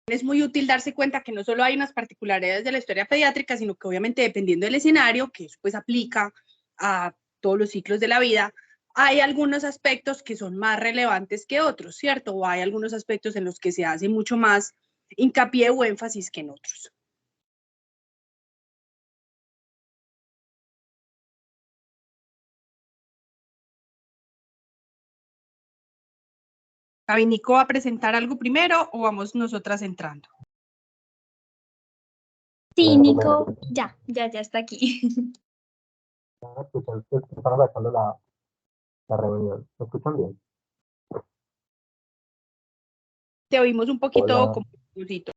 es muy útil darse cuenta que no solo hay unas particularidades de la historia pediátrica, sino que obviamente dependiendo del escenario, que eso pues aplica a todos los ciclos de la vida, hay algunos aspectos que son más relevantes que otros, ¿cierto? O hay algunos aspectos en los que se hace mucho más hincapié o énfasis que en otros. Gaby, ¿Nico va a presentar algo primero o vamos nosotras entrando? Sí, Nico, ya está aquí. Están arrancando la reunión. ¿Me escuchan bien? Te oímos un poquito Hola. como confusito.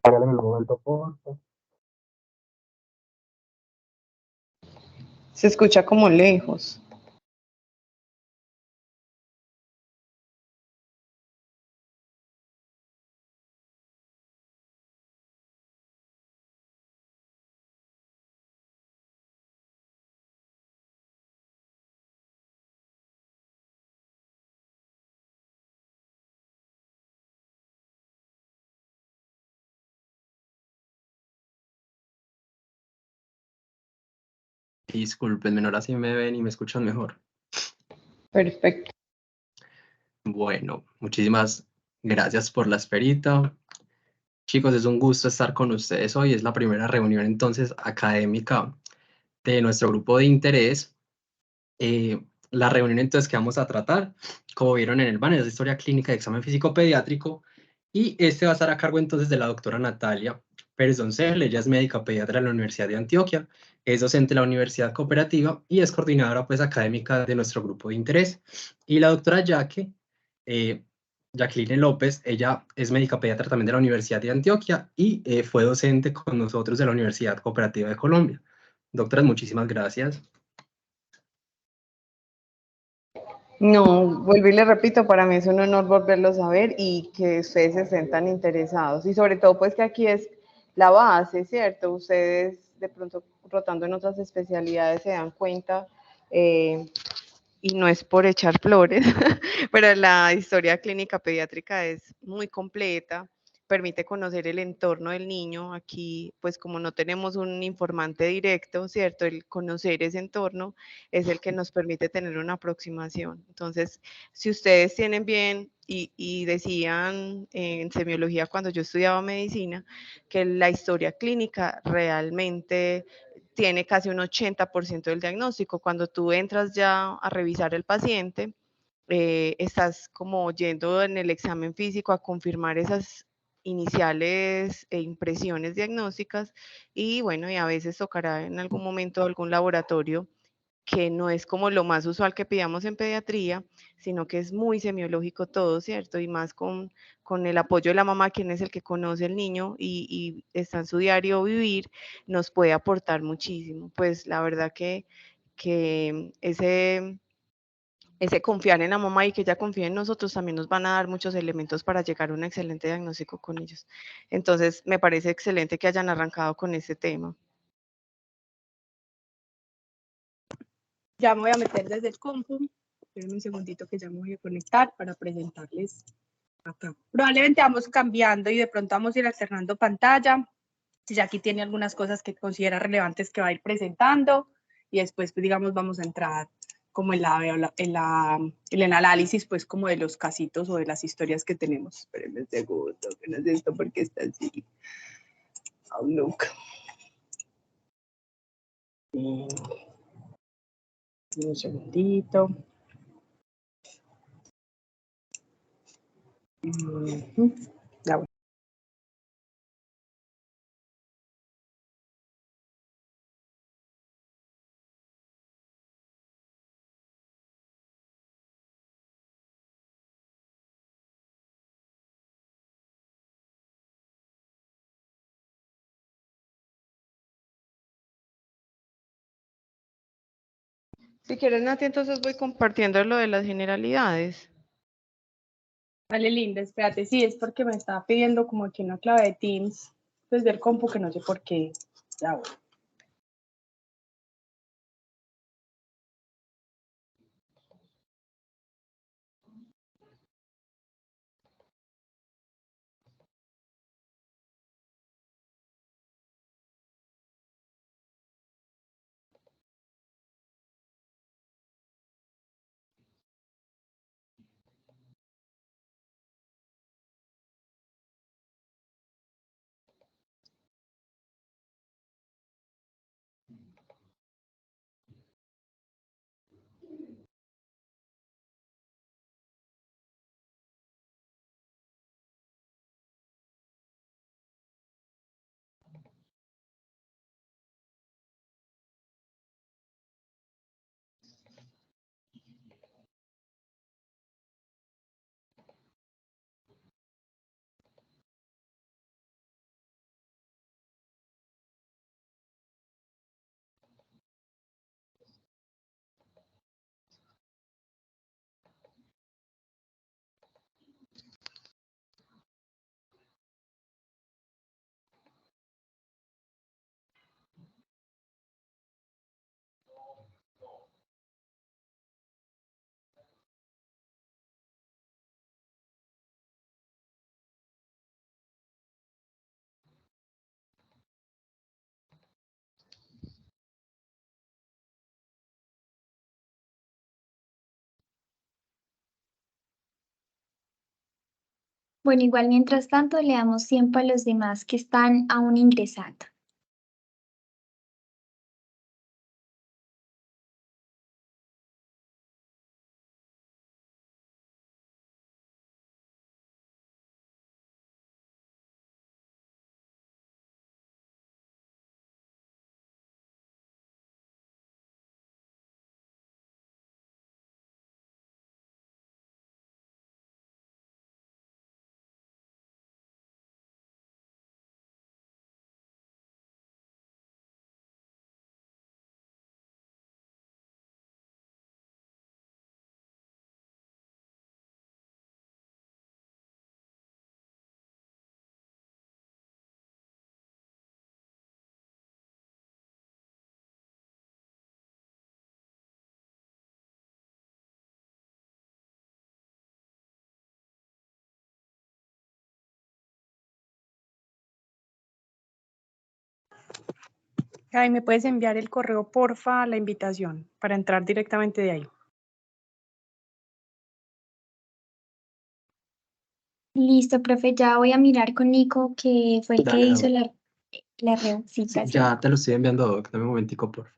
Regálame un momento, por favor. Se escucha como lejos. Disculpen, ahora sí me ven y me escuchan mejor. Perfecto. Bueno, muchísimas gracias por la esperita. Chicos, es un gusto estar con ustedes hoy. Es la primera reunión entonces académica de nuestro grupo de interés. La reunión entonces que vamos a tratar, como vieron en el banner, es de historia clínica de examen físico pediátrico y este va a estar a cargo entonces de la doctora Natalia Pérez Doncel. Ella es médica pediatra de la Universidad de Antioquia, es docente de la Universidad Cooperativa y es coordinadora pues académica de nuestro grupo de interés. Y la doctora Jacqueline López, ella es médica pediatra también de la Universidad de Antioquia y fue docente con nosotros de la Universidad Cooperativa de Colombia. Doctoras, muchísimas gracias. No, vuelvo y le repito, para mí es un honor volverlos a ver y que ustedes estén tan interesados. Y sobre todo, pues que aquí es la base, ¿cierto? Ustedes de pronto rotando en otras especialidades se dan cuenta, y no es por echar flores, pero la historia clínica pediátrica es muy completa, permite conocer el entorno del niño. Aquí, pues como no tenemos un informante directo, ¿cierto? El conocer ese entorno es el que nos permite tener una aproximación. Entonces, si ustedes tienen bien, y decían en semiología cuando yo estudiaba medicina, que la historia clínica realmente tiene casi un 80% del diagnóstico. Cuando tú entras ya a revisar el paciente, estás como yendo en el examen físico a confirmar esas iniciales impresiones diagnósticas y bueno, y a veces tocará en algún momento algún laboratorio que no es como lo más usual que pidamos en pediatría, sino que es muy semiológico todo, ¿cierto? Y más con el apoyo de la mamá, quien es el que conoce el niño y está en su diario vivir, nos puede aportar muchísimo. Pues la verdad que ese confiar en la mamá y que ella confíe en nosotros también nos van a dar muchos elementos para llegar a un excelente diagnóstico con ellos. Entonces, me parece excelente que hayan arrancado con este tema. Ya me voy a meter desde el compu. Esperen un segundito que ya me voy a conectar para presentarles acá. Probablemente vamos cambiando y de pronto vamos a ir alternando pantalla. Si ya aquí tiene algunas cosas que considera relevantes que va a ir presentando y después, pues, digamos, vamos a entrar como en el análisis, pues, como de los casitos o de las historias que tenemos. Espérenme un segundo, que no es esto porque está así. Outlook. Un segundito. Ya voy. Si quieres, Nati, entonces voy compartiendo lo de las generalidades. Vale, linda, espérate, sí, es porque me estaba pidiendo como que una clave de Teams desde el compu que no sé por qué. Ya voy. Bueno, igual mientras tanto le damos tiempo a los demás que están aún ingresando. Ay, ¿me puedes enviar el correo, porfa, la invitación para entrar directamente de ahí? Listo, profe, ya voy a mirar con Nico, que fue el que Dale, hizo Doc. la Sí, recita, ¿sí? ya te lo estoy enviando, Doc. Dame un momentico, por favor.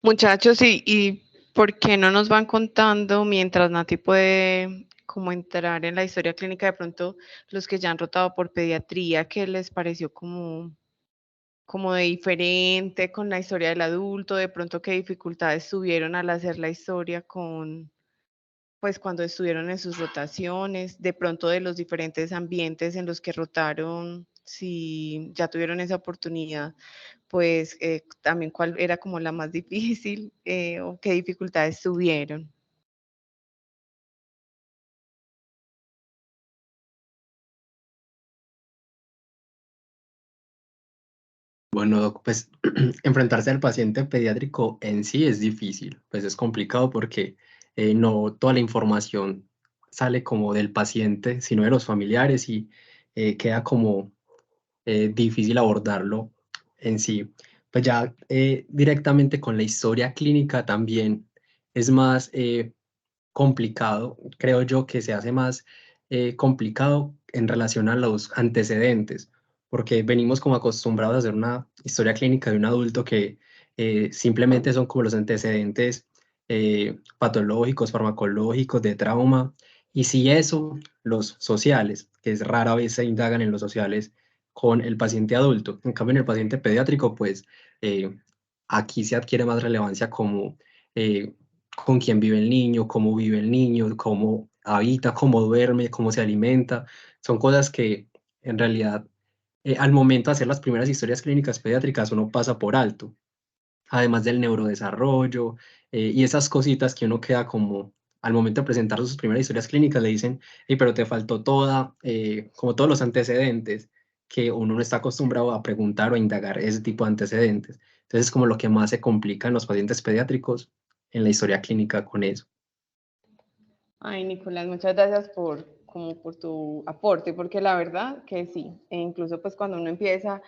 Muchachos, y por qué no nos van contando mientras Nati puede como entrar en la historia clínica, de pronto los que ya han rotado por pediatría, qué les pareció como de diferente con la historia del adulto, de pronto qué dificultades tuvieron al hacer la historia pues cuando estuvieron en sus rotaciones, de pronto de los diferentes ambientes en los que rotaron, si ya tuvieron esa oportunidad, pues también cuál era como la más difícil o qué dificultades tuvieron. Bueno, Doc, pues enfrentarse al paciente pediátrico en sí es difícil, pues es complicado porque no toda la información sale como del paciente, sino de los familiares y queda como difícil abordarlo en sí. Pues ya directamente con la historia clínica también es más complicado, creo yo que se hace más complicado en relación a los antecedentes, porque venimos como acostumbrados a hacer una historia clínica de un adulto que simplemente son como los antecedentes patológicos, farmacológicos, de trauma, y si eso, los sociales, que es rara vez se indagan en los sociales con el paciente adulto. En cambio, en el paciente pediátrico, pues aquí se adquiere más relevancia como con quién vive el niño, cómo vive el niño, cómo habita, cómo duerme, cómo se alimenta. Son cosas que en realidad al momento de hacer las primeras historias clínicas pediátricas uno pasa por alto, además del neurodesarrollo y esas cositas que uno queda como al momento de presentar sus primeras historias clínicas le dicen, hey, pero te faltó toda, como todos los antecedentes que uno no está acostumbrado a preguntar o a indagar ese tipo de antecedentes. Entonces es como lo que más se complica en los pacientes pediátricos en la historia clínica con eso. Ay, Nicolás, muchas gracias por tu aporte, porque la verdad que sí, e incluso pues cuando uno empieza,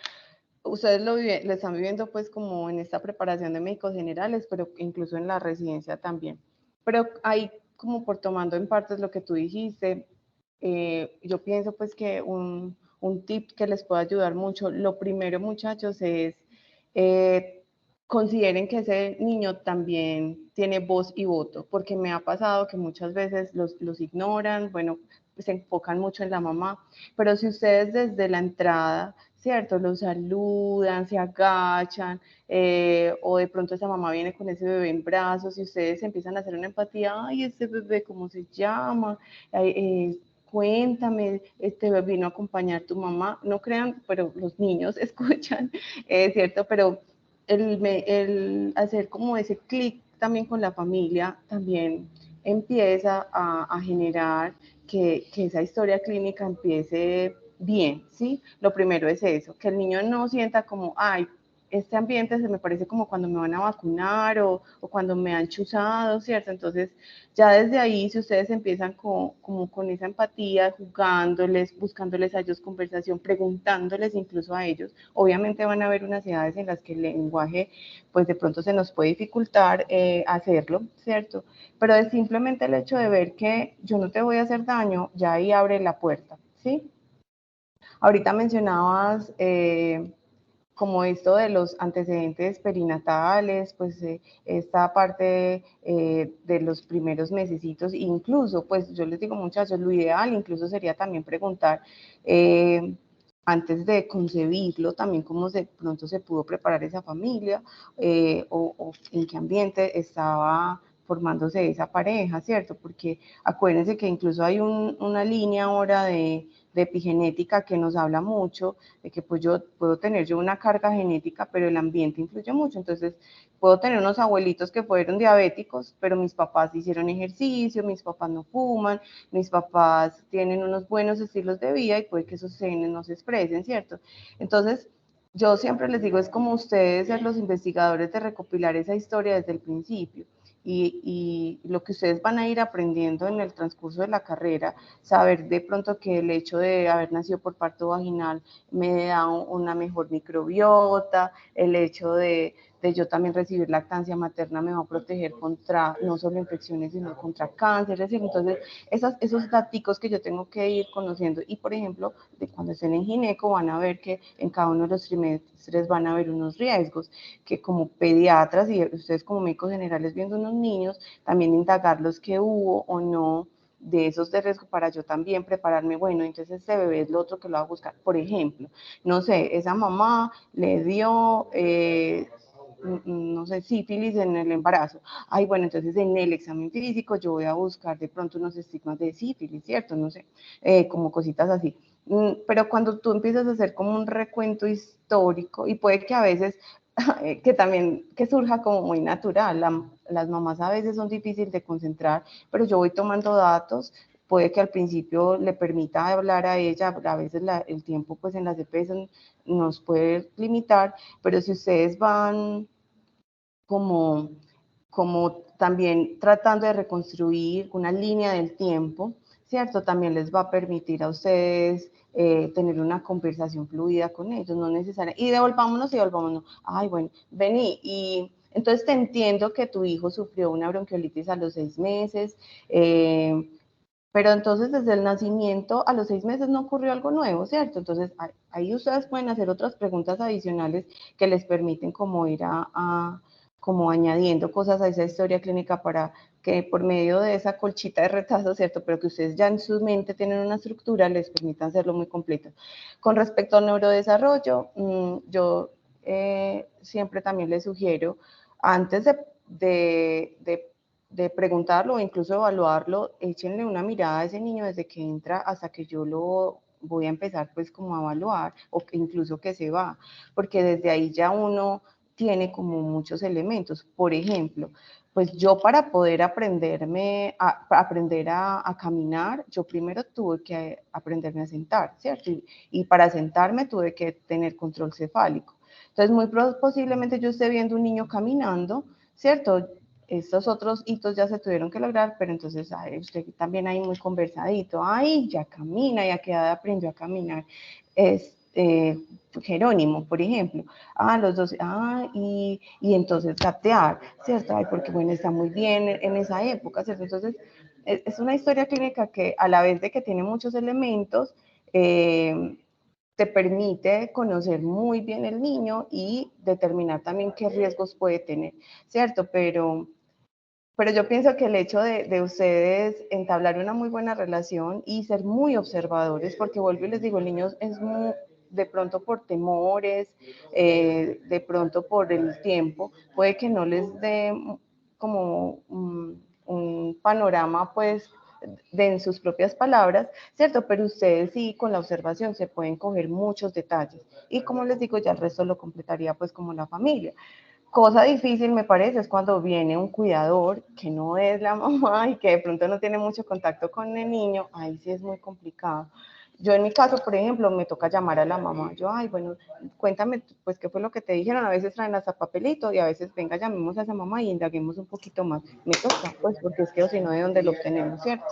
ustedes lo están viviendo pues como en esta preparación de médicos generales, pero incluso en la residencia también. Pero ahí como por tomando en partes lo que tú dijiste, yo pienso pues que un tip que les puede ayudar mucho, lo primero muchachos es consideren que ese niño también tiene voz y voto, porque me ha pasado que muchas veces los ignoran, bueno, se enfocan mucho en la mamá, pero si ustedes desde la entrada, ¿cierto? Los saludan, se agachan, o de pronto esa mamá viene con ese bebé en brazos y ustedes empiezan a hacer una empatía, ay, este bebé, ¿cómo se llama? Cuéntame, este bebé vino a acompañar tu mamá, no crean, pero los niños escuchan, ¿cierto? Pero el hacer como ese clic también con la familia también empieza a generar que esa historia clínica empiece bien, ¿sí? Lo primero es eso, que el niño no sienta como, ay, este ambiente se me parece como cuando me van a vacunar o cuando me han chuzado, ¿cierto? Entonces, ya desde ahí, si ustedes empiezan como con esa empatía, jugándoles, buscándoles a ellos conversación, preguntándoles incluso a ellos, obviamente van a haber unas edades en las que el lenguaje, pues de pronto se nos puede dificultar hacerlo, ¿cierto? Pero es simplemente el hecho de ver que yo no te voy a hacer daño, ya ahí abre la puerta, ¿sí? Ahorita mencionabas como esto de los antecedentes perinatales, pues esta parte de los primeros mesecitos, incluso, pues yo les digo muchachos, lo ideal incluso sería también preguntar antes de concebirlo, también cómo de pronto se pudo preparar esa familia o en qué ambiente estaba formándose esa pareja, ¿cierto? Porque acuérdense que incluso hay una línea ahora de epigenética que nos habla mucho de que pues yo puedo tener una carga genética, pero el ambiente influye mucho. Entonces, puedo tener unos abuelitos que fueron diabéticos, pero mis papás hicieron ejercicio, mis papás no fuman, mis papás tienen unos buenos estilos de vida y puede que esos genes no se expresen, ¿cierto? Entonces, yo siempre les digo, es como ustedes ser los investigadores de recopilar esa historia desde el principio. Y lo que ustedes van a ir aprendiendo en el transcurso de la carrera, saber de pronto que el hecho de haber nacido por parto vaginal me da una mejor microbiota, el hecho de yo también recibir lactancia materna me va a proteger contra no solo infecciones, sino contra cáncer, es decir, entonces esos daticos que yo tengo que ir conociendo y por ejemplo, de cuando estén en gineco van a ver que en cada uno de los trimestres van a haber unos riesgos, que como pediatras y ustedes como médicos generales viendo unos niños, también indagar los que hubo o no de esos de riesgo para yo también prepararme, bueno, entonces este bebé es lo otro que lo va a buscar. Por ejemplo, no sé, esa mamá le dio, no sé, sífilis en el embarazo. Ay, bueno, entonces en el examen físico yo voy a buscar de pronto unos estigmas de sífilis, ¿cierto? No sé, como cositas así. Pero cuando tú empiezas a hacer como un recuento histórico, y puede que a veces que también que surja como muy natural. Las mamás a veces son difíciles de concentrar, pero yo voy tomando datos, puede que al principio le permita hablar a ella, a veces el tiempo pues en las EPS nos puede limitar, pero si ustedes van como también tratando de reconstruir una línea del tiempo, ¿cierto? También les va a permitir a ustedes tener una conversación fluida con ellos, no necesaria. Y devolvámonos. Ay, bueno, vení. Y entonces te entiendo que tu hijo sufrió una bronquiolitis a los 6 meses, pero entonces desde el nacimiento a los 6 meses no ocurrió algo nuevo, ¿cierto? Entonces ahí ustedes pueden hacer otras preguntas adicionales que les permiten como ir como añadiendo cosas a esa historia clínica para que por medio de esa colchita de retazos, ¿cierto? Pero que ustedes ya en su mente tienen una estructura, les permitan hacerlo muy completo. Con respecto al neurodesarrollo, yo siempre también les sugiero, antes de preguntarlo o incluso evaluarlo, échenle una mirada a ese niño desde que entra hasta que yo lo voy a empezar pues como a evaluar, o que incluso que se va, porque desde ahí ya uno tiene como muchos elementos. Por ejemplo, pues yo para poder aprender a caminar, yo primero tuve que aprenderme a sentar, ¿cierto? Y para sentarme tuve que tener control cefálico. Entonces, muy posiblemente yo esté viendo un niño caminando, ¿cierto? Estos otros hitos ya se tuvieron que lograr, pero entonces usted también ahí muy conversadito, ay, ya camina, ya que aprendió a caminar. Jerónimo, por ejemplo, los dos, y entonces gatear, ¿cierto? Ay, porque bueno, está muy bien en esa época, ¿cierto? Entonces, es una historia clínica que a la vez de que tiene muchos elementos, te permite conocer muy bien el niño y determinar también qué riesgos puede tener, ¿cierto? Pero yo pienso que el hecho de ustedes entablar una muy buena relación y ser muy observadores, porque vuelvo y les digo, el niño es muy, de pronto por temores, de pronto por el tiempo, puede que no les dé como un panorama, pues, en sus propias palabras, ¿cierto? Pero ustedes sí, con la observación se pueden coger muchos detalles. Y como les digo, ya el resto lo completaría pues como la familia. Cosa difícil me parece es cuando viene un cuidador que no es la mamá y que de pronto no tiene mucho contacto con el niño, ahí sí es muy complicado. Yo en mi caso, por ejemplo, me toca llamar a la mamá. Yo, bueno, cuéntame, pues, ¿qué fue lo que te dijeron? A veces traen hasta papelito y a veces, venga, llamemos a esa mamá y indaguemos un poquito más. Me toca, pues, porque es que o si no, ¿de dónde lo obtenemos, cierto?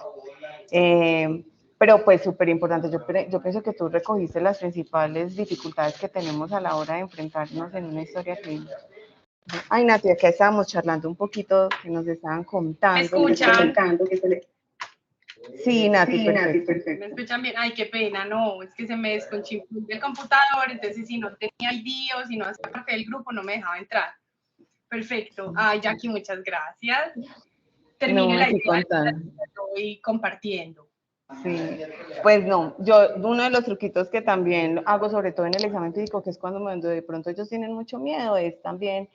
Pero pues súper importante, yo pienso que tú recogiste las principales dificultades que tenemos a la hora de enfrentarnos en una historia clínica. Ay, Nati, acá estábamos charlando un poquito, que nos estaban contando. ¿Me escuchan? Sí, Nati, perfecto. ¿Me escuchan bien? Ay, qué pena, no, es que se me desconchifló el computador, entonces si no tenía ID o si no hacía parte del grupo no me dejaba entrar. Perfecto. Ay, Jackie, muchas gracias. Termine la idea y compartiendo. Sí, pues no, uno de los truquitos que también hago, sobre todo en el examen físico, que es cuando de pronto ellos tienen mucho miedo, es también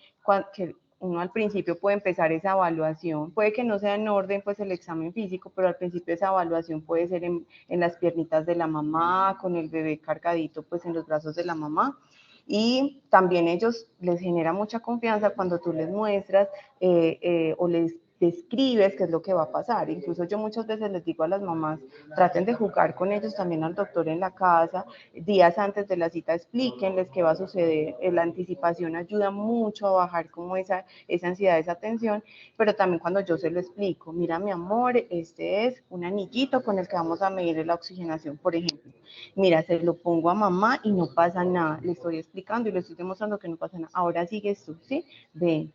que uno al principio puede empezar esa evaluación, puede que no sea en orden pues el examen físico, pero al principio esa evaluación puede ser en las piernitas de la mamá, con el bebé cargadito pues en los brazos de la mamá. Y también ellos les genera mucha confianza cuando tú les muestras o les describes qué es lo que va a pasar. Incluso yo muchas veces les digo a las mamás, traten de jugar con ellos también al doctor en la casa, días antes de la cita explíquenles qué va a suceder. La anticipación ayuda mucho a bajar como esa ansiedad, esa tensión, pero también cuando yo se lo explico, mira mi amor, este es un anillito con el que vamos a medir la oxigenación, por ejemplo. Mira, se lo pongo a mamá y no pasa nada, le estoy explicando y le estoy demostrando que no pasa nada. Ahora sigues tú, ¿sí? Ven.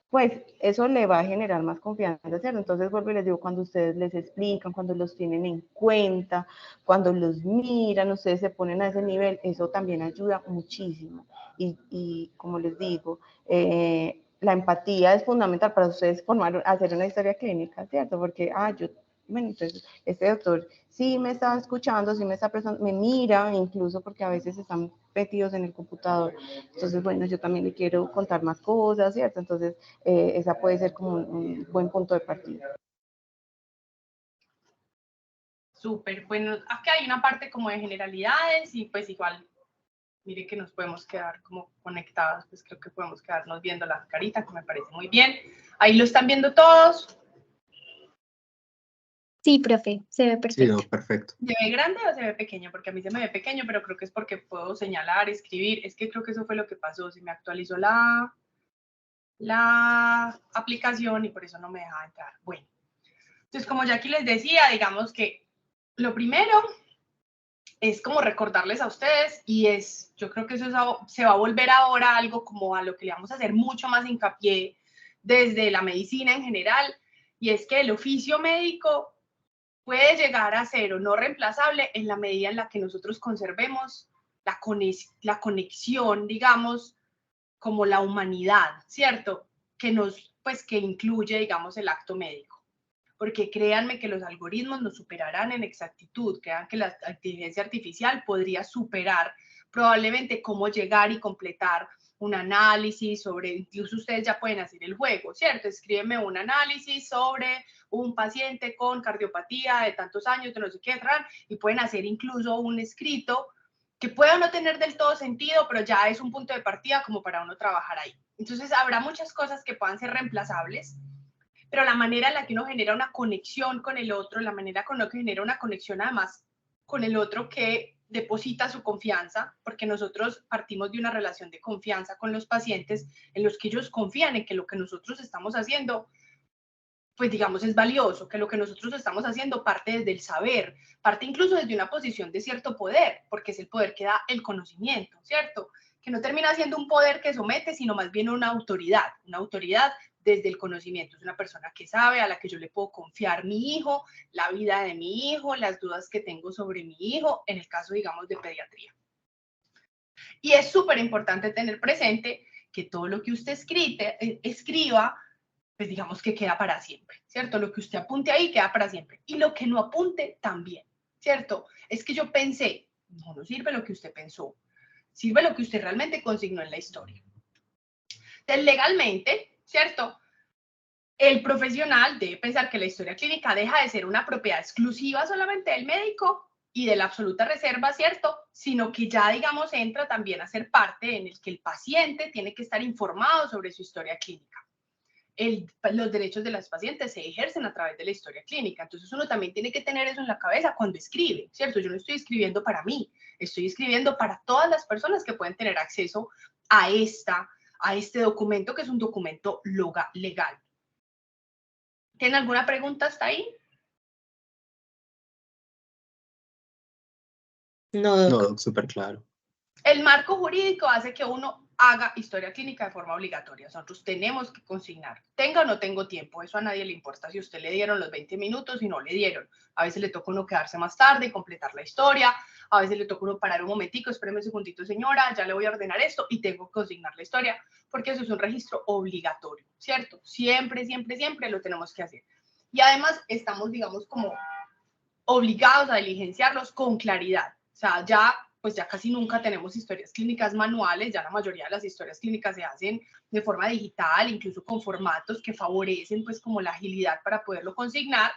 Pues eso le va a generar más confianza, ¿cierto? Entonces vuelvo y les digo, cuando ustedes les explican, cuando los tienen en cuenta, cuando los miran, ustedes se ponen a ese nivel, eso también ayuda muchísimo. Y como les digo, la empatía es fundamental para ustedes hacer una historia clínica, ¿cierto? Porque, bueno, entonces, este doctor sí me está escuchando, sí me está prestando, me mira, incluso porque a veces están metidos en el computador. Entonces, bueno, yo también le quiero contar más cosas, ¿cierto? Entonces, esa puede ser como un buen punto de partida. Súper, bueno, aquí hay una parte como de generalidades y pues igual, mire que nos podemos quedar como conectados, pues creo que podemos quedarnos viendo la carita, que me parece muy bien. Ahí lo están viendo todos. Sí, profe, se ve perfecto. Sí, perfecto. ¿Se ve grande o se ve pequeño? Porque a mí se me ve pequeño, pero creo que es porque puedo señalar, escribir. Es que creo que eso fue lo que pasó. Se me actualizó la aplicación y por eso no me dejaba entrar. Bueno, entonces como ya aquí les decía, digamos que lo primero es como recordarles a ustedes y yo creo que eso se va a volver ahora algo como a lo que le vamos a hacer mucho más hincapié desde la medicina en general, y es que el oficio médico puede llegar a ser o no reemplazable en la medida en la que nosotros conservemos la conexión, digamos, como la humanidad, ¿cierto? que incluye, digamos, el acto médico. Porque créanme que los algoritmos nos superarán en exactitud, crean que la inteligencia artificial podría superar probablemente cómo llegar y completar un análisis sobre, incluso ustedes ya pueden hacer el juego, ¿cierto? Escríbeme un análisis sobre un paciente con cardiopatía de tantos años, de no sé qué, y pueden hacer incluso un escrito que pueda no tener del todo sentido, pero ya es un punto de partida como para uno trabajar ahí. Entonces habrá muchas cosas que puedan ser reemplazables, pero la manera en la que uno genera una conexión con el otro, la manera con la que genera una conexión además con el otro que deposita su confianza, porque nosotros partimos de una relación de confianza con los pacientes en los que ellos confían en que lo que nosotros estamos haciendo, pues digamos, es valioso, que lo que nosotros estamos haciendo parte desde el saber, parte incluso desde una posición de cierto poder, porque es el poder que da el conocimiento, ¿cierto? Que no termina siendo un poder que somete, sino más bien una autoridad desde el conocimiento. Es una persona que sabe, a la que yo le puedo confiar mi hijo, la vida de mi hijo, las dudas que tengo sobre mi hijo, en el caso, digamos, de pediatría. Y es súper importante tener presente que todo lo que usted escriba, pues digamos que queda para siempre, ¿cierto? Lo que usted apunte ahí queda para siempre. Y lo que no apunte también, ¿cierto? Es que yo pensé, no sirve lo que usted pensó, sirve lo que usted realmente consignó en la historia. Entonces, legalmente, ¿cierto? El profesional debe pensar que la historia clínica deja de ser una propiedad exclusiva solamente del médico y de la absoluta reserva, ¿cierto? Sino que ya, digamos, entra también a ser parte en el que el paciente tiene que estar informado sobre su historia clínica. Los derechos de los pacientes se ejercen a través de la historia clínica. Entonces uno también tiene que tener eso en la cabeza cuando escribe, ¿cierto? Yo no estoy escribiendo para mí, estoy escribiendo para todas las personas que pueden tener acceso a este documento, que es un documento legal. ¿Tienen alguna pregunta hasta ahí? No, Doc, súper claro. El marco jurídico hace que uno haga historia clínica de forma obligatoria. Nosotros tenemos que consignar, tenga o no tengo tiempo, eso a nadie le importa si usted le dieron los 20 minutos y no le dieron. A veces le toca uno quedarse más tarde y completar la historia, a veces le toca uno parar un momentico, espéreme un segundito señora, ya le voy a ordenar esto y tengo que consignar la historia, porque eso es un registro obligatorio, ¿cierto? Siempre, siempre, siempre lo tenemos que hacer. Y además estamos, digamos, como obligados a diligenciarlos con claridad. O sea, pues ya casi nunca tenemos historias clínicas manuales, ya la mayoría de las historias clínicas se hacen de forma digital, incluso con formatos que favorecen pues como la agilidad para poderlo consignar,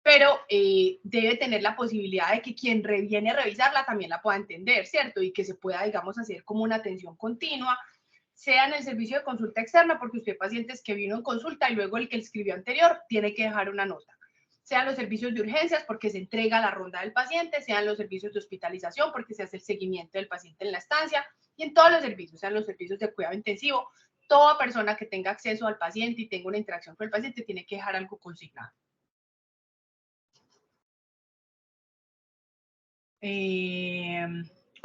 pero debe tener la posibilidad de que quien viene a revisarla también la pueda entender, ¿cierto? Y que se pueda, digamos, hacer como una atención continua, sea en el servicio de consulta externa, porque usted pacientes que vino en consulta y luego el que escribió anterior tiene que dejar una nota, sean los servicios de urgencias porque se entrega la ronda del paciente, sean los servicios de hospitalización porque se hace el seguimiento del paciente en la estancia, y en todos los servicios, sean los servicios de cuidado intensivo, toda persona que tenga acceso al paciente y tenga una interacción con el paciente tiene que dejar algo consignado.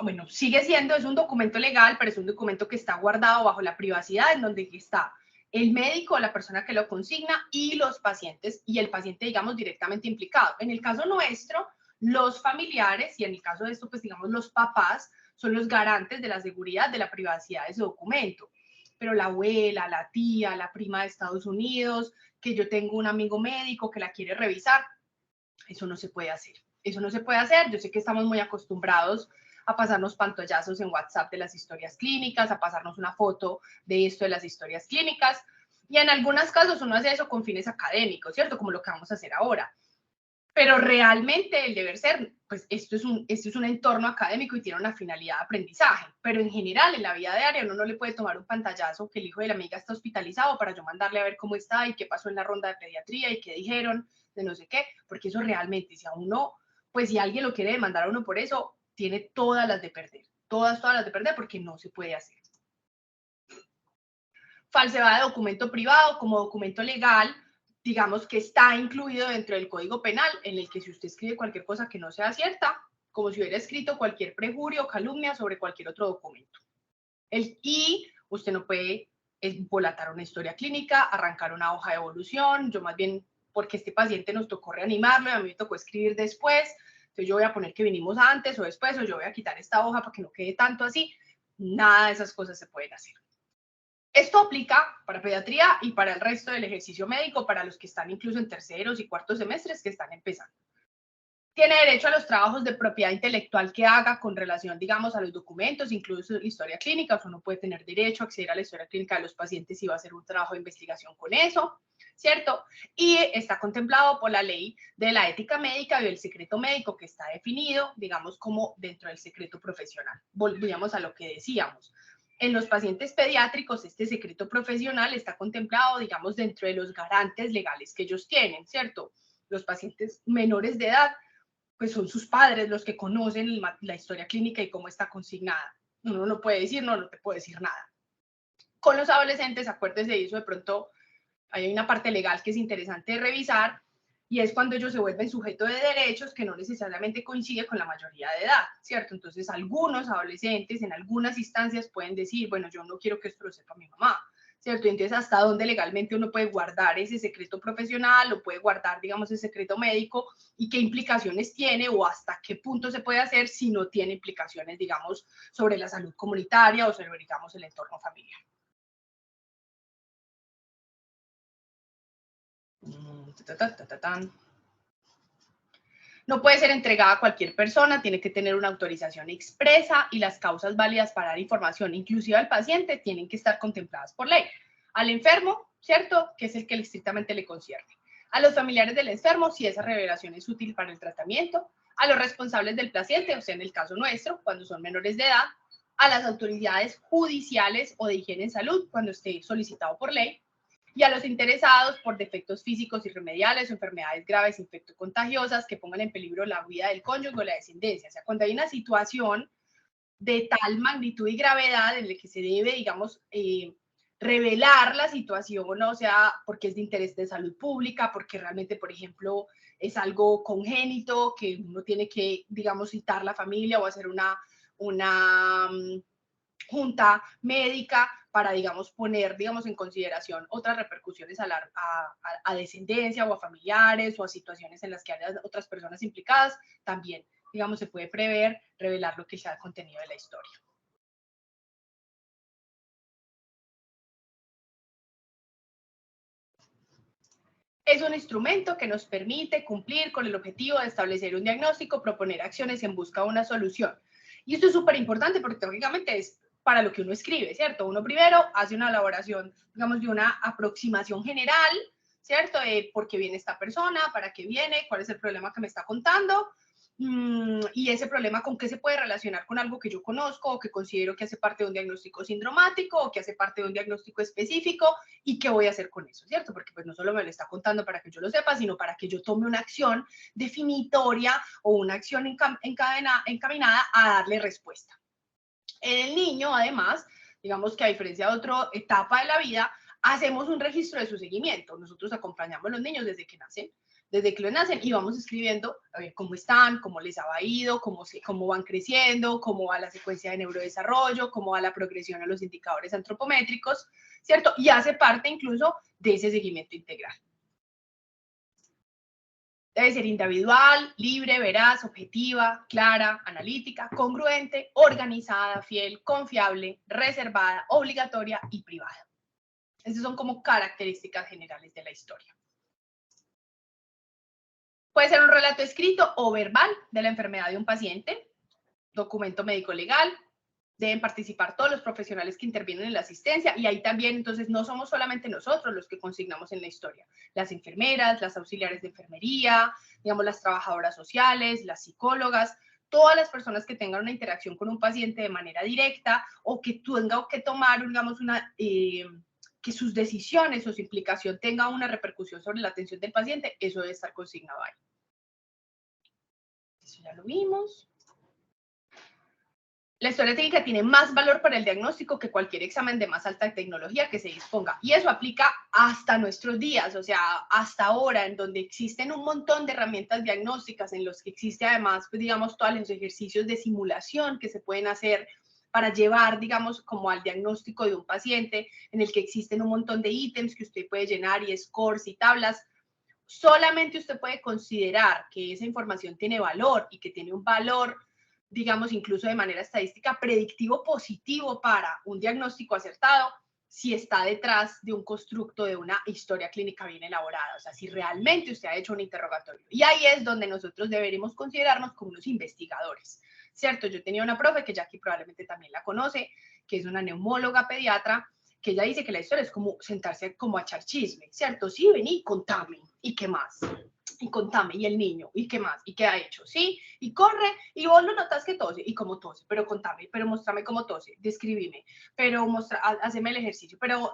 Bueno, sigue siendo, es un documento legal, pero es un documento que está guardado bajo la privacidad, en donde está el médico, la persona que lo consigna y los pacientes, y el paciente, digamos, directamente implicado. En el caso nuestro, los familiares, y en el caso de esto, pues digamos, los papás, son los garantes de la seguridad, de la privacidad de ese documento. Pero la abuela, la tía, la prima de Estados Unidos, que yo tengo un amigo médico que la quiere revisar, eso no se puede hacer. Eso no se puede hacer. Yo sé que estamos muy acostumbrados a pasarnos pantallazos en WhatsApp de las historias clínicas, a pasarnos una foto de esto de las historias clínicas. Y en algunos casos uno hace eso con fines académicos, ¿cierto? Como lo que vamos a hacer ahora. Pero realmente el deber ser, pues esto es un entorno académico y tiene una finalidad de aprendizaje. Pero en general, en la vida diaria, uno no le puede tomar un pantallazo que el hijo de la amiga está hospitalizado para yo mandarle a ver cómo está y qué pasó en la ronda de pediatría y qué dijeron de no sé qué, porque eso realmente, si a uno, pues si alguien lo quiere demandar a uno por eso, tiene todas las de perder, todas las de perder, porque no se puede hacer. Falsedad de documento privado como documento legal, digamos que está incluido dentro del Código Penal, en el que si usted escribe cualquier cosa que no sea cierta, como si hubiera escrito cualquier prejurio o calumnia sobre cualquier otro documento. Y usted no puede volatar una historia clínica, arrancar una hoja de evolución, yo más bien, porque este paciente nos tocó reanimarlo y a mí me tocó escribir después, entonces yo voy a poner que vinimos antes o después, o yo voy a quitar esta hoja para que no quede tanto así. Nada de esas cosas se pueden hacer. Esto aplica para pediatría y para el resto del ejercicio médico, para los que están incluso en terceros y cuartos semestres que están empezando. Tiene derecho a los trabajos de propiedad intelectual que haga con relación, digamos, a los documentos, incluso la historia clínica. Uno puede tener derecho a acceder a la historia clínica de los pacientes si va a hacer un trabajo de investigación con eso, ¿cierto? Y está contemplado por la ley de la ética médica y del secreto médico, que está definido, digamos, como dentro del secreto profesional. Volvíamos a lo que decíamos. En los pacientes pediátricos, este secreto profesional está contemplado, digamos, dentro de los garantes legales que ellos tienen, ¿cierto? Los pacientes menores de edad, pues son sus padres los que conocen la historia clínica y cómo está consignada. Uno no puede decir, no te puedo decir nada. Con los adolescentes, acuérdense de eso, de pronto hay una parte legal que es interesante de revisar, y es cuando ellos se vuelven sujetos de derechos que no necesariamente coincide con la mayoría de edad, ¿cierto? Entonces, algunos adolescentes en algunas instancias pueden decir, bueno, yo no quiero que esto lo sepa mi mamá, ¿cierto? Y entonces, ¿hasta dónde legalmente uno puede guardar ese secreto profesional o puede guardar, digamos, ese secreto médico y qué implicaciones tiene o hasta qué punto se puede hacer si no tiene implicaciones, digamos, sobre la salud comunitaria o sobre, digamos, el entorno familiar? No puede ser entregada a cualquier persona, tiene que tener una autorización expresa y las causas válidas para dar información, inclusive al paciente, tienen que estar contempladas por ley. Al enfermo, ¿cierto? Que es el que estrictamente le concierne. A los familiares del enfermo, si esa revelación es útil para el tratamiento. A los responsables del paciente, o sea, en el caso nuestro, cuando son menores de edad. A las autoridades judiciales o de higiene en salud, cuando esté solicitado por ley. Y a los interesados por defectos físicos irremediables o enfermedades graves infectocontagiosas que pongan en peligro la vida del cónyuge o la descendencia. O sea, cuando hay una situación de tal magnitud y gravedad en la que se debe, digamos, revelar la situación, o sea, porque es de interés de salud pública, porque realmente, por ejemplo, es algo congénito que uno tiene que, digamos, citar la familia o hacer una junta médica para, digamos, poner, digamos, en consideración otras repercusiones a descendencia o a familiares o a situaciones en las que haya otras personas implicadas, también, digamos, se puede prever revelar lo que sea el contenido de la historia. Es un instrumento que nos permite cumplir con el objetivo de establecer un diagnóstico, proponer acciones en busca de una solución. Y esto es súper importante porque teóricamente es para lo que uno escribe, ¿cierto? Uno primero hace una elaboración, digamos, de una aproximación general, ¿cierto? De por qué viene esta persona, para qué viene, cuál es el problema que me está contando, y ese problema con qué se puede relacionar con algo que yo conozco o que considero que hace parte de un diagnóstico sindromático o que hace parte de un diagnóstico específico y qué voy a hacer con eso, ¿cierto? Porque pues no solo me lo está contando para que yo lo sepa, sino para que yo tome una acción definitoria o una acción encaminada a darle respuesta. En el niño, además, digamos que a diferencia de otra etapa de la vida, hacemos un registro de su seguimiento. Nosotros acompañamos a los niños desde que nacen, y vamos escribiendo a ver cómo están, cómo les ha ido, cómo van creciendo, cómo va la secuencia de neurodesarrollo, cómo va la progresión a los indicadores antropométricos, ¿cierto? Y hace parte incluso de ese seguimiento integral. Debe ser individual, libre, veraz, objetiva, clara, analítica, congruente, organizada, fiel, confiable, reservada, obligatoria y privada. Esas son como características generales de la historia. Puede ser un relato escrito o verbal de la enfermedad de un paciente, documento médico legal. Deben participar todos los profesionales que intervienen en la asistencia y ahí también, entonces, no somos solamente nosotros los que consignamos en la historia. Las enfermeras, las auxiliares de enfermería, digamos, las trabajadoras sociales, las psicólogas, todas las personas que tengan una interacción con un paciente de manera directa o que tengan que tomar, digamos, que sus decisiones o su implicación tenga una repercusión sobre la atención del paciente, eso debe estar consignado ahí. Eso ya lo vimos. La historia clínica tiene más valor para el diagnóstico que cualquier examen de más alta tecnología que se disponga. Y eso aplica hasta nuestros días, o sea, hasta ahora, en donde existen un montón de herramientas diagnósticas, en los que existe además, pues, digamos, todos los ejercicios de simulación que se pueden hacer para llevar, digamos, como al diagnóstico de un paciente, en el que existen un montón de ítems que usted puede llenar y scores y tablas. Solamente usted puede considerar que esa información tiene valor y que tiene un valor, digamos, incluso de manera estadística, predictivo positivo para un diagnóstico acertado, si está detrás de un constructo de una historia clínica bien elaborada, o sea, si realmente usted ha hecho un interrogatorio. Y ahí es donde nosotros deberíamos considerarnos como unos investigadores, ¿cierto? Yo tenía una profe que Jackie probablemente también la conoce, que es una neumóloga pediatra, que ella dice que la historia es como sentarse como a echar chisme, ¿cierto? Sí, vení, contame, ¿y qué más? Y contame, y el niño, ¿y qué más? ¿Y qué ha hecho? ¿Sí? Y corre, y vos lo notas que tose, y cómo tose, pero contame, pero mostrame cómo tose, describime, pero haceme el ejercicio, pero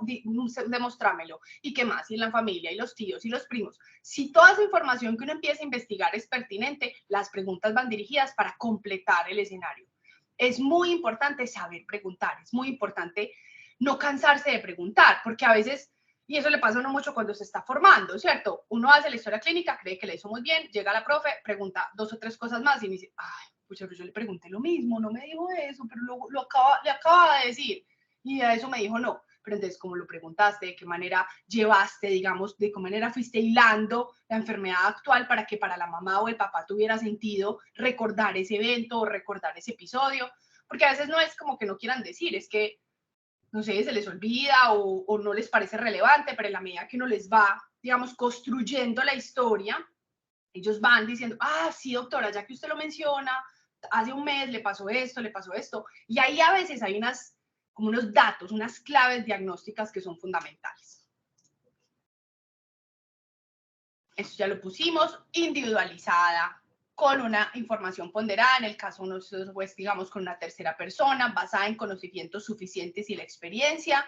demostrámelo, ¿y qué más? Y en la familia, y los tíos, y los primos. Si toda esa información que uno empieza a investigar es pertinente, las preguntas van dirigidas para completar el escenario. Es muy importante saber preguntar, es muy importante no cansarse de preguntar, porque a veces, y eso le pasa a uno mucho cuando se está formando, ¿cierto? Uno hace la historia clínica, cree que la hizo muy bien, llega la profe, pregunta 2 o 3 cosas más y me dice, ay, pues yo le pregunté lo mismo, no me dijo eso, pero le acaba de decir, y a eso me dijo no. Pero entonces, ¿cómo lo preguntaste? ¿De qué manera llevaste, digamos, de qué manera fuiste hilando la enfermedad actual para que para la mamá o el papá tuviera sentido recordar ese evento o recordar ese episodio? Porque a veces no es como que no quieran decir, es que no sé, se les olvida o no les parece relevante, pero en la medida que uno les va, digamos, construyendo la historia, ellos van diciendo, ah, sí, doctora, ya que usted lo menciona, hace un mes le pasó esto, y ahí a veces hay como unos datos, unas claves diagnósticas que son fundamentales. Esto ya lo pusimos, individualizada, con una información ponderada, en el caso nosotros, pues, digamos, con una tercera persona, basada en conocimientos suficientes y la experiencia.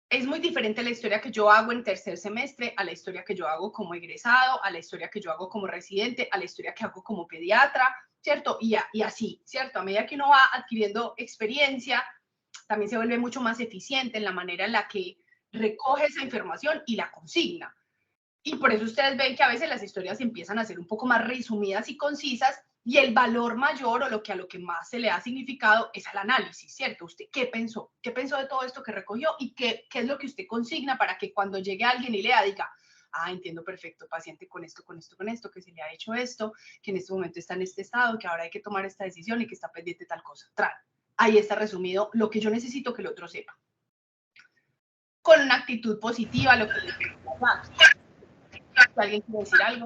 Es muy diferente la historia que yo hago en tercer semestre a la historia que yo hago como egresado, a la historia que yo hago como residente, a la historia que hago como pediatra, ¿cierto? Y así, ¿cierto? A medida que uno va adquiriendo experiencia, también se vuelve mucho más eficiente en la manera en la que recoge esa información y la consigna. Y por eso ustedes ven que a veces las historias empiezan a ser un poco más resumidas y concisas, y el valor mayor o a lo que más se le ha significado es al análisis, ¿cierto? ¿Usted qué pensó? ¿Qué pensó de todo esto que recogió? ¿Y qué es lo que usted consigna para que cuando llegue alguien y lea diga, ah, entiendo perfecto, paciente con esto, que se le ha hecho esto, que en este momento está en este estado, que ahora hay que tomar esta decisión y que está pendiente tal cosa? Ahí está resumido lo que yo necesito que el otro sepa. Con una actitud positiva, lo que ¿alguien quiere decir algo?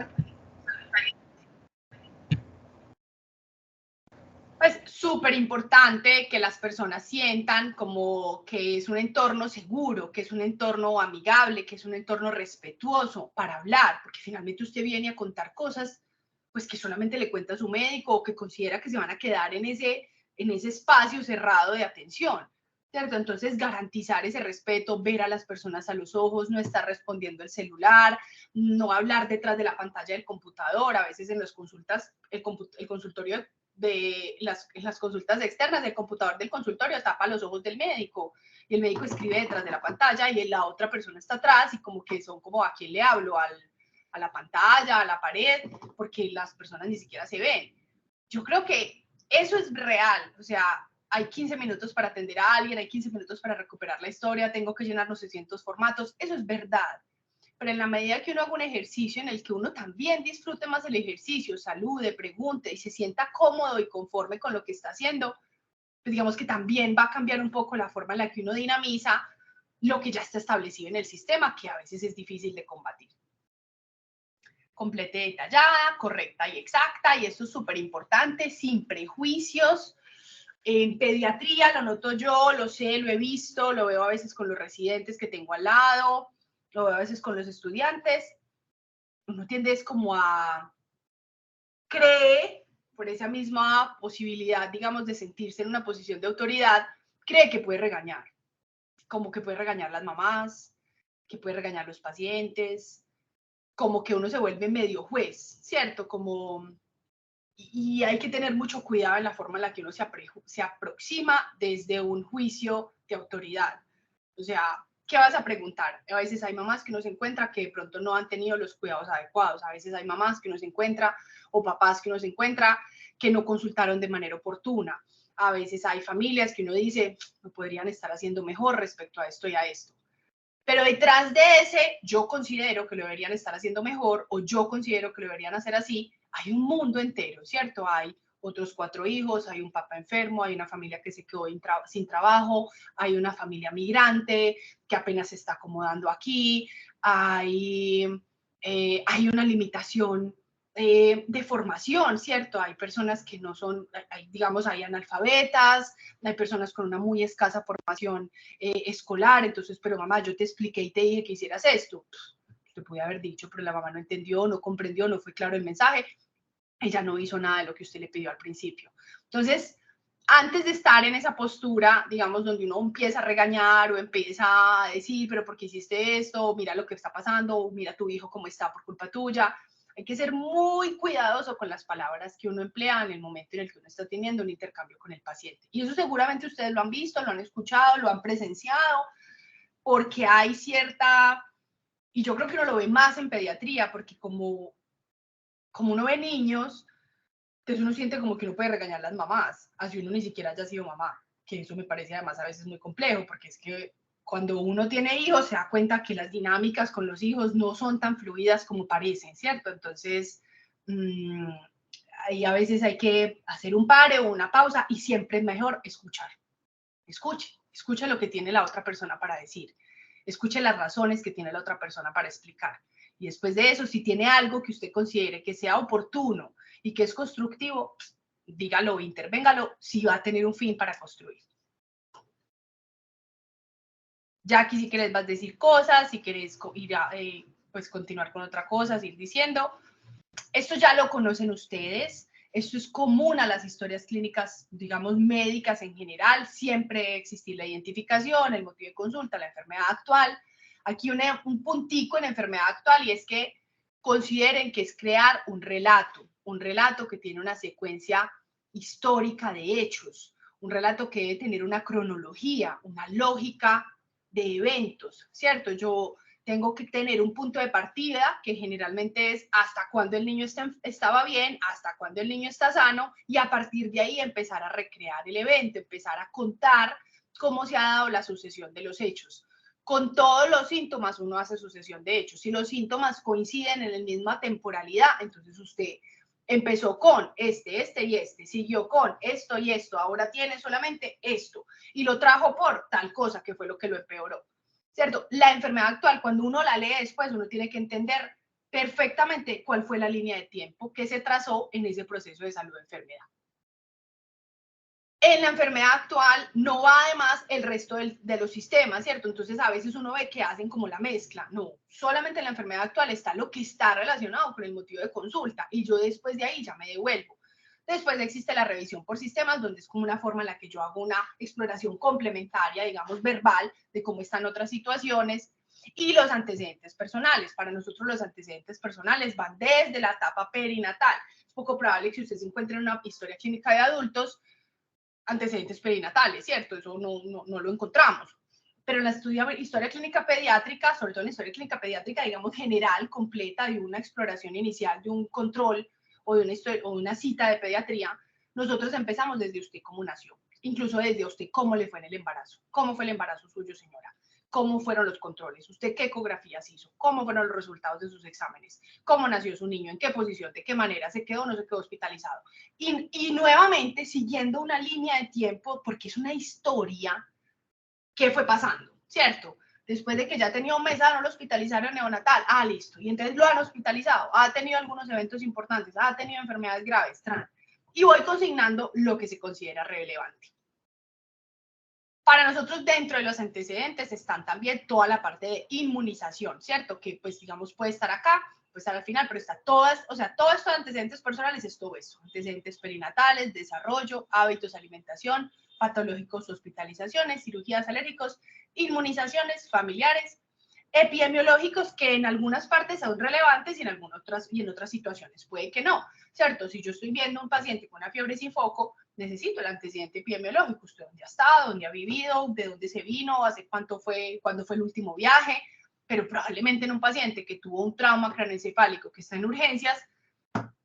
Pues súper importante que las personas sientan como que es un entorno seguro, que es un entorno amigable, que es un entorno respetuoso para hablar, porque finalmente usted viene a contar cosas pues que solamente le cuenta a su médico o que considera que se van a quedar en ese espacio cerrado de atención, ¿cierto? Entonces garantizar ese respeto, ver a las personas a los ojos, no estar respondiendo el celular, no hablar detrás de la pantalla del computador. A veces en las consultas, el consultorio de las consultas externas, el computador del consultorio tapa los ojos del médico y el médico escribe detrás de la pantalla y la otra persona está atrás y como que son como, ¿a quién le hablo? A la pantalla, a la pared, porque las personas ni siquiera se ven. Yo creo que eso es real, o sea, hay 15 minutos para atender a alguien, hay 15 minutos para recuperar la historia, tengo que llenar los 600 formatos, eso es verdad. Pero en la medida que uno haga un ejercicio en el que uno también disfrute más el ejercicio, salude, pregunte y se sienta cómodo y conforme con lo que está haciendo, pues digamos que también va a cambiar un poco la forma en la que uno dinamiza lo que ya está establecido en el sistema, que a veces es difícil de combatir. Completa y detallada, correcta y exacta, y esto es súper importante, sin prejuicios. En pediatría lo noto yo, lo sé, lo he visto, lo veo a veces con los residentes que tengo al lado, lo veo a veces con los estudiantes. Uno tiende es como a cree, por esa misma posibilidad, digamos, de sentirse en una posición de autoridad, cree que puede regañar, como que puede regañar las mamás, que puede regañar los pacientes, como que uno se vuelve medio juez, ¿cierto? Y hay que tener mucho cuidado en la forma en la que uno se aproxima desde un juicio de autoridad. O sea, ¿qué vas a preguntar? A veces hay mamás que uno se encuentra que de pronto no han tenido los cuidados adecuados. A veces hay mamás que uno se encuentra o papás que uno se encuentra que no consultaron de manera oportuna. A veces hay familias que uno dice, no podrían estar haciendo mejor respecto a esto y a esto. Pero detrás de ese, yo considero que lo deberían estar haciendo mejor o yo considero que lo deberían hacer así, hay un mundo entero, ¿cierto? Hay otros 4 hijos, hay un papá enfermo, hay una familia que se quedó sin trabajo, hay una familia migrante que apenas se está acomodando aquí, hay una limitación de formación, ¿cierto? Hay personas que no son, digamos, hay analfabetas, hay personas con una muy escasa formación escolar, entonces, pero mamá, yo te expliqué y te dije que hicieras esto. Te podía haber dicho, pero la mamá no entendió, no comprendió, no fue claro el mensaje, ella no hizo nada de lo que usted le pidió al principio. Entonces, antes de estar en esa postura, digamos, donde uno empieza a regañar o empieza a decir, pero ¿por qué hiciste esto? Mira lo que está pasando, mira a tu hijo cómo está por culpa tuya. Hay que ser muy cuidadoso con las palabras que uno emplea en el momento en el que uno está teniendo un intercambio con el paciente. Y eso seguramente ustedes lo han visto, lo han escuchado, lo han presenciado, porque hay cierta, y yo creo que uno lo ve más en pediatría, porque como uno ve niños, entonces uno siente como que uno puede regañar a las mamás, así uno ni siquiera haya sido mamá, que eso me parece además a veces muy complejo, porque es que cuando uno tiene hijos se da cuenta que las dinámicas con los hijos no son tan fluidas como parecen, ¿cierto? Entonces, ahí a veces hay que hacer un pare o una pausa y siempre es mejor escuchar. Escuche lo que tiene la otra persona para decir, escuche las razones que tiene la otra persona para explicar. Y después de eso, si tiene algo que usted considere que sea oportuno y que es constructivo, dígalo, intervéngalo, si va a tener un fin para construir. Jackie, si querés vas a decir cosas, si querés ir a, pues continuar con otra cosa, ir diciendo. Esto ya lo conocen ustedes, esto es común a las historias clínicas, digamos, médicas en general, siempre existe la identificación, el motivo de consulta, la enfermedad actual. Aquí un puntico en enfermedad actual y es que consideren que es crear un relato que tiene una secuencia histórica de hechos, un relato que debe tener una cronología, una lógica de eventos, ¿cierto? Yo tengo que tener un punto de partida que generalmente es hasta cuando el niño estaba bien, hasta cuando el niño está sano y a partir de ahí empezar a recrear el evento, empezar a contar cómo se ha dado la sucesión de los hechos. Con todos los síntomas uno hace sucesión de hechos. Si los síntomas coinciden en la misma temporalidad, entonces usted empezó con este y este, siguió con esto y esto, ahora tiene solamente esto y lo trajo por tal cosa que fue lo que lo empeoró, ¿cierto? La enfermedad actual, cuando uno la lee después, uno tiene que entender perfectamente cuál fue la línea de tiempo que se trazó en ese proceso de salud de enfermedad. En la enfermedad actual no va además el resto de los sistemas, ¿cierto? Entonces a veces uno ve que hacen como la mezcla. No, solamente en la enfermedad actual está lo que está relacionado con el motivo de consulta y yo después de ahí ya me devuelvo. Después existe la revisión por sistemas, donde es como una forma en la que yo hago una exploración complementaria, digamos, verbal, de cómo están otras situaciones. Y los antecedentes personales. Para nosotros los antecedentes personales van desde la etapa perinatal. Es poco probable que usted se encuentre en una historia clínica de adultos antecedentes perinatales, ¿cierto? Eso no lo encontramos. Pero en la historia clínica pediátrica, sobre todo en la historia clínica pediátrica, digamos, general, completa, de una exploración inicial, de un control o de una cita de pediatría, nosotros empezamos desde usted cómo nació, incluso desde usted cómo le fue en el embarazo, cómo fue el embarazo suyo, señora, cómo fueron los controles, usted qué ecografías hizo, cómo fueron los resultados de sus exámenes, cómo nació su niño, en qué posición, de qué manera, se quedó o no se quedó hospitalizado. Y nuevamente siguiendo una línea de tiempo, porque es una historia que fue pasando, ¿cierto? Después de que ya tenía un mes, no lo hospitalizaron neonatal, listo, y entonces lo han hospitalizado, ha tenido algunos eventos importantes, ha tenido enfermedades graves, y voy consignando lo que se considera relevante. Para nosotros, dentro de los antecedentes, están también toda la parte de inmunización, ¿cierto? Que, pues, digamos, puede estar acá, puede estar al final, pero está todas, o sea, todos estos antecedentes personales es todo eso. Antecedentes perinatales, desarrollo, hábitos, alimentación, patológicos, hospitalizaciones, cirugías alérgicos, inmunizaciones familiares, epidemiológicos que en algunas partes son relevantes y en otras situaciones puede que no, ¿cierto? Si yo estoy viendo un paciente con una fiebre sin foco, necesito el antecedente epidemiológico, usted dónde ha estado, dónde ha vivido, de dónde se vino, hace cuándo fue el último viaje, pero probablemente en un paciente que tuvo un trauma craneoencefálico que está en urgencias,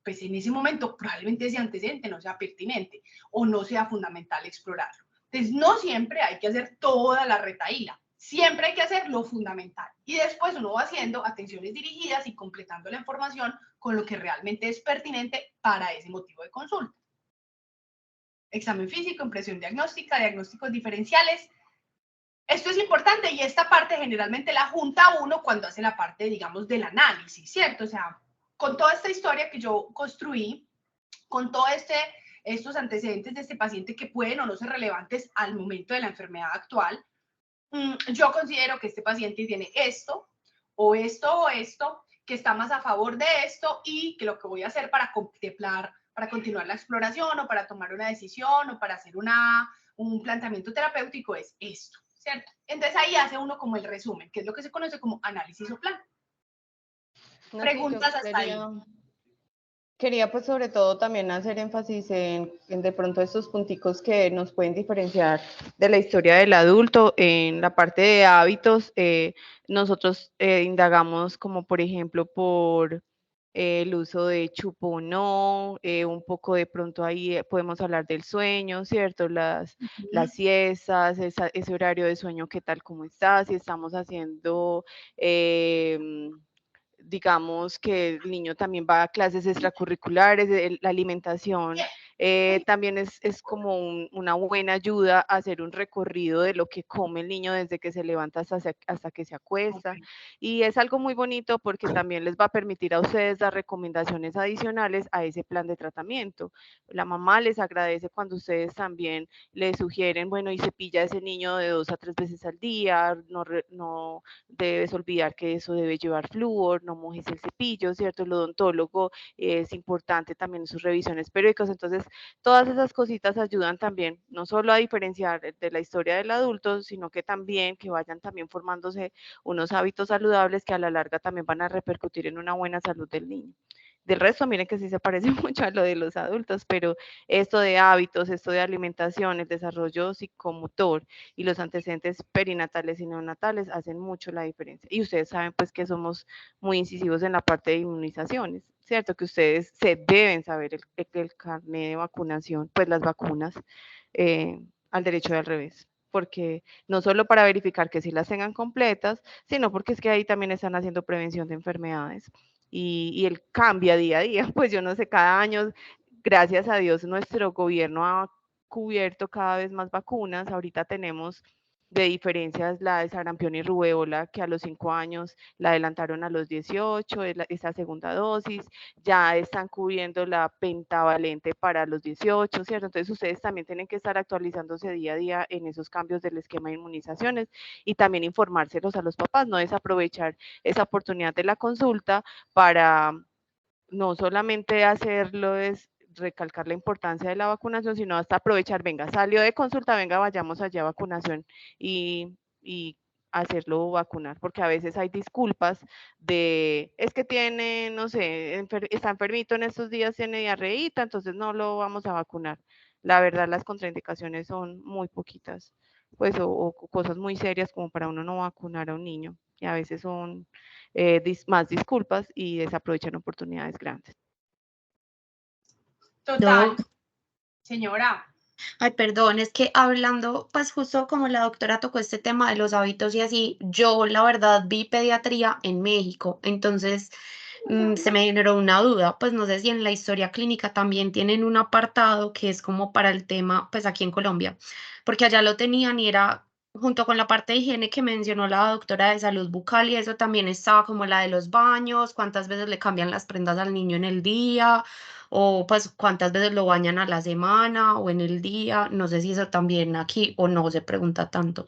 pues en ese momento probablemente ese antecedente no sea pertinente o no sea fundamental explorarlo. Entonces no siempre hay que hacer toda la retahíla, siempre hay que hacer lo fundamental y después uno va haciendo atenciones dirigidas y completando la información con lo que realmente es pertinente para ese motivo de consulta. examen físico, impresión diagnóstica, diagnósticos diferenciales. Esto es importante y esta parte generalmente la junta uno cuando hace la parte, digamos, del análisis, ¿cierto? O sea, con toda esta historia que yo construí, con todos estos antecedentes de este paciente que pueden o no ser relevantes al momento de la enfermedad actual, yo considero que este paciente tiene esto, o esto, o esto, que está más a favor de esto y que lo que voy a hacer para contemplar, para continuar la exploración o para tomar una decisión o para hacer un planteamiento terapéutico es esto, ¿cierto? Entonces ahí hace uno como el resumen, que es lo que se conoce como análisis o plan. Preguntas hasta ahí. Quería pues sobre todo también hacer énfasis en de pronto estos punticos que nos pueden diferenciar de la historia del adulto. En la parte de hábitos, nosotros indagamos como por ejemplo por el uso de chupo o no, un poco de pronto ahí podemos hablar del sueño, ¿cierto? Las siestas, ese horario de sueño, ¿qué tal, cómo está? Si estamos haciendo... digamos que el niño también va a clases extracurriculares, la alimentación también es como una buena ayuda a hacer un recorrido de lo que come el niño desde que se levanta hasta que se acuesta. Okay. Y es algo muy bonito porque también les va a permitir a ustedes dar recomendaciones adicionales a ese plan de tratamiento. La mamá les agradece cuando ustedes también les sugieren, bueno, y cepilla a ese niño de 2 a 3 veces al día, no debes olvidar que eso debe llevar flúor, no mojes el cepillo, ¿cierto? El odontólogo es importante también en sus revisiones periódicas. Entonces, todas esas cositas ayudan también, no solo a diferenciar de la historia del adulto, sino que también que vayan también formándose unos hábitos saludables que a la larga también van a repercutir en una buena salud del niño. Del resto, miren que sí se parece mucho a lo de los adultos, pero esto de hábitos, esto de alimentación, el desarrollo psicomotor y los antecedentes perinatales y neonatales hacen mucho la diferencia. Y ustedes saben pues que somos muy incisivos en la parte de inmunizaciones, ¿cierto? Que ustedes se deben saber el carnet de vacunación, pues las vacunas al derecho y al revés. Porque no solo para verificar que sí las tengan completas, sino porque es que ahí también están haciendo prevención de enfermedades. Y él cambia día a día, pues yo no sé, cada año, gracias a Dios, nuestro gobierno ha cubierto cada vez más vacunas. Ahorita tenemos de diferencias la de sarampión y rubéola, que a los 5 años la adelantaron a los 18, esa segunda dosis, ya están cubriendo la pentavalente para los 18, ¿cierto? Entonces ustedes también tienen que estar actualizándose día a día en esos cambios del esquema de inmunizaciones y también informárselos a los papás, no desaprovechar esa oportunidad de la consulta para no solamente hacerlo es recalcar la importancia de la vacunación, sino hasta aprovechar, venga, salió de consulta, venga, vayamos allá a vacunación y hacerlo vacunar, porque a veces hay disculpas de, es que tiene, no sé, está enfermito en estos días, tiene diarreíta, entonces no lo vamos a vacunar. La verdad, las contraindicaciones son muy poquitas, pues, o cosas muy serias como para uno no vacunar a un niño, y a veces son más disculpas y desaprovechan oportunidades grandes. Total. Señora. Ay, perdón, es que hablando, pues justo como la doctora tocó este tema de los hábitos y así, yo la verdad vi pediatría en México, entonces se me generó una duda, pues no sé si en la historia clínica también tienen un apartado que es como para el tema, pues aquí en Colombia, porque allá lo tenían y era junto con la parte de higiene que mencionó la doctora de salud bucal y eso también estaba como la de los baños, cuántas veces le cambian las prendas al niño en el día o pues cuántas veces lo bañan a la semana o en el día, no sé si eso también aquí o no se pregunta tanto.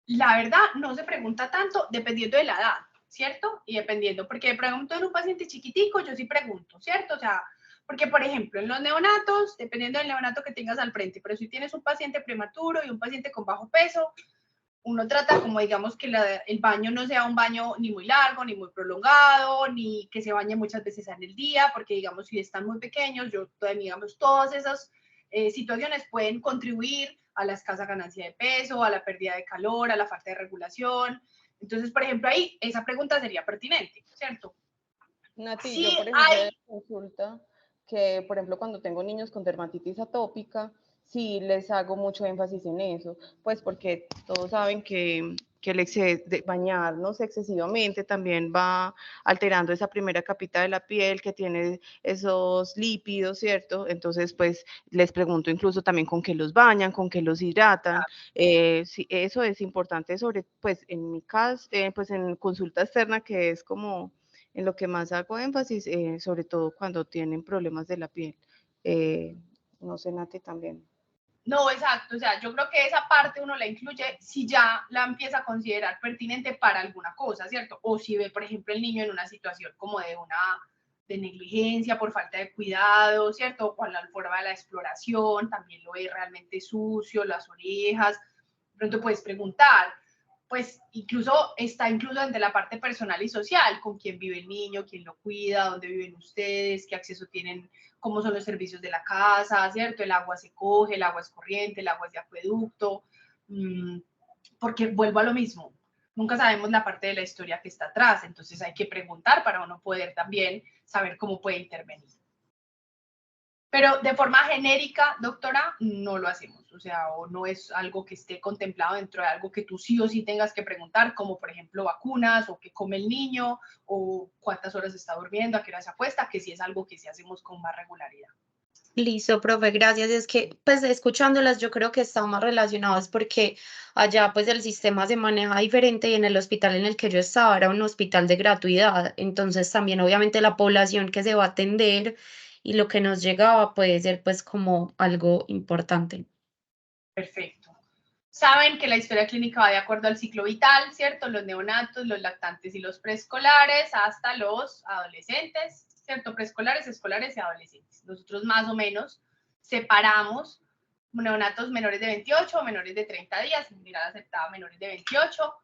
La verdad, no se pregunta tanto dependiendo de la edad, ¿cierto? Y dependiendo, porque de pronto en un paciente chiquitico yo sí pregunto, ¿cierto? O sea, porque por ejemplo en los neonatos, dependiendo del neonato que tengas al frente, pero si tienes un paciente prematuro y un paciente con bajo peso, uno trata como digamos que el baño no sea un baño ni muy largo, ni muy prolongado, ni que se bañe muchas veces en el día, porque digamos si están muy pequeños, digamos todas esas situaciones pueden contribuir a la escasa ganancia de peso, a la pérdida de calor, a la falta de regulación. Entonces, por ejemplo, ahí esa pregunta sería pertinente, ¿cierto? Nati, sí, yo por ejemplo de consulta que por ejemplo cuando tengo niños con dermatitis atópica, sí les hago mucho énfasis en eso, pues porque todos saben que que de bañarnos excesivamente también va alterando esa primera capita de la piel que tiene esos lípidos, ¿cierto? Entonces, pues les pregunto incluso también con qué los bañan, con qué los hidratan. Sí, eso es importante pues en mi caso, pues en consulta externa, que es como en lo que más hago énfasis, sobre todo cuando tienen problemas de la piel. No sé, Nati, también. No, exacto, o sea, yo creo que esa parte uno la incluye si ya la empieza a considerar pertinente para alguna cosa, ¿cierto? O si ve, por ejemplo, el niño en una situación como de negligencia por falta de cuidado, ¿cierto? O a la forma de la exploración, también lo ve realmente sucio, las orejas, de pronto puedes preguntar, pues está incluso entre la parte personal y social, con quién vive el niño, quién lo cuida, dónde viven ustedes, qué acceso tienen, cómo son los servicios de la casa, ¿cierto? El agua se coge, el agua es corriente, el agua es de acueducto, porque vuelvo a lo mismo, nunca sabemos la parte de la historia que está atrás, entonces hay que preguntar para uno poder también saber cómo puede intervenir. Pero de forma genérica, doctora, no lo hacemos, o sea, o no es algo que esté contemplado dentro de algo que tú sí o sí tengas que preguntar, como por ejemplo vacunas, o qué come el niño, o cuántas horas está durmiendo, a qué hora se acuesta, que sí es algo que sí hacemos con más regularidad. Listo, profe, gracias. Es que, pues, escuchándolas, yo creo que están más relacionados porque allá, pues, el sistema se maneja diferente y en el hospital en el que yo estaba era un hospital de gratuidad. Entonces, también, obviamente, la población que se va a atender y lo que nos llegaba puede ser, pues, como algo importante. Perfecto. Saben que la historia clínica va de acuerdo al ciclo vital, ¿cierto? Los neonatos, los lactantes y los preescolares, hasta los adolescentes, ¿cierto? Preescolares, escolares y adolescentes. Nosotros más o menos separamos neonatos menores de 28 o menores de 30 días, mirada aceptada menores de 28,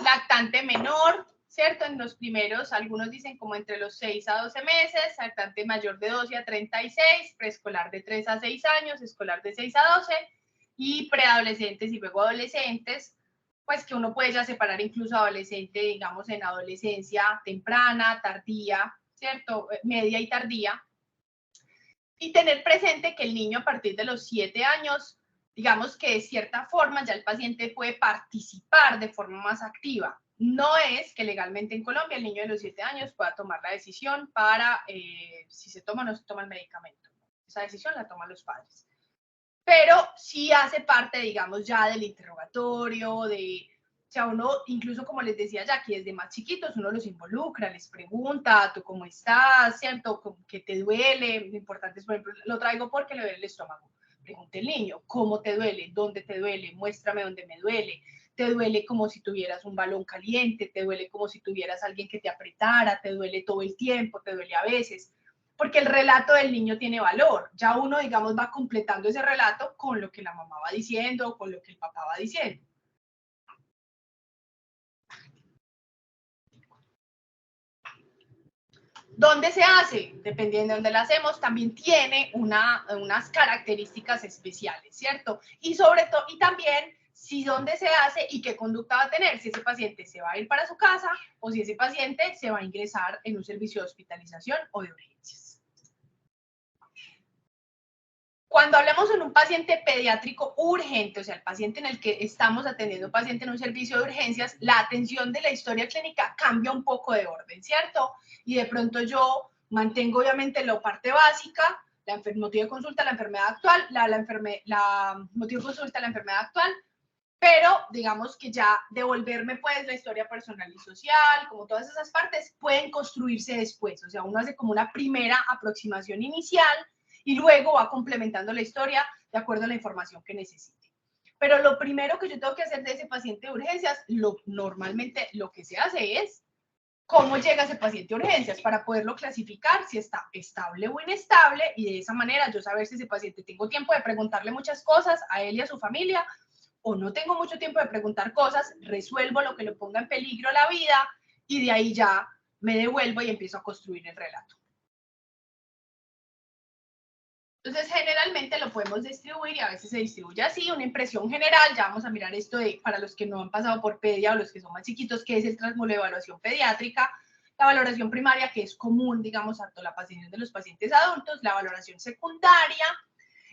lactante menor, ¿cierto? En los primeros, algunos dicen como entre los 6 a 12 meses, lactante mayor de 12 a 36, preescolar de 3 a 6 años, escolar de 6 a 12, y preadolescentes y luego adolescentes, pues que uno puede ya separar incluso adolescente, digamos, en adolescencia temprana, tardía, ¿cierto? Media y tardía. Y tener presente que el niño a partir de los 7 años, digamos que de cierta forma ya el paciente puede participar de forma más activa. No es que legalmente en Colombia el niño de los 7 años pueda tomar la decisión para si se toma o no se toma el medicamento. Esa decisión la toman los padres. Pero sí hace parte, digamos, ya del interrogatorio, o sea, uno, incluso como les decía ya, aquí desde más chiquitos, uno los involucra, les pregunta, ¿tú cómo estás? ¿Cierto? ¿Qué te duele? Lo importante es, por ejemplo, lo traigo porque le duele el estómago. Pregunte el niño, ¿cómo te duele? ¿Dónde te duele? Muéstrame dónde me duele. ¿Te duele como si tuvieras un balón caliente? ¿Te duele como si tuvieras alguien que te apretara? ¿Te duele todo el tiempo? ¿Te duele a veces? Porque el relato del niño tiene valor. Ya uno, digamos, va completando ese relato con lo que la mamá va diciendo, con lo que el papá va diciendo. ¿Dónde se hace? Dependiendo de dónde la hacemos, también tiene unas características especiales, ¿cierto? Y sobre todo, y también si dónde se hace y qué conducta va a tener, si ese paciente se va a ir para su casa o si ese paciente se va a ingresar en un servicio de hospitalización o de urgencias. Cuando hablamos en un paciente pediátrico urgente, o sea, el paciente en el que estamos atendiendo, un paciente en un servicio de urgencias, la atención de la historia clínica cambia un poco de orden, ¿cierto? Y de pronto yo mantengo obviamente la parte básica, motivo de consulta, la enfermedad actual, motivo de consulta, la enfermedad actual, pero digamos que ya devolverme pues la historia personal y social, como todas esas partes, pueden construirse después, o sea, uno hace como una primera aproximación inicial y luego va complementando la historia de acuerdo a la información que necesite. Pero lo primero que yo tengo que hacer de ese paciente de urgencias, normalmente lo que se hace es cómo llega ese paciente a urgencias para poderlo clasificar si está estable o inestable y de esa manera yo saber si ese paciente tengo tiempo de preguntarle muchas cosas a él y a su familia o no tengo mucho tiempo de preguntar cosas, resuelvo lo que le ponga en peligro la vida y de ahí ya me devuelvo y empiezo a construir el relato. Entonces, generalmente lo podemos distribuir y a veces se distribuye así, una impresión general. Ya vamos a mirar esto para los que no han pasado por pedia o los que son más chiquitos, que es el trasmulo de evaluación pediátrica, la valoración primaria, que es común, digamos, a toda la paciente de los pacientes adultos, la valoración secundaria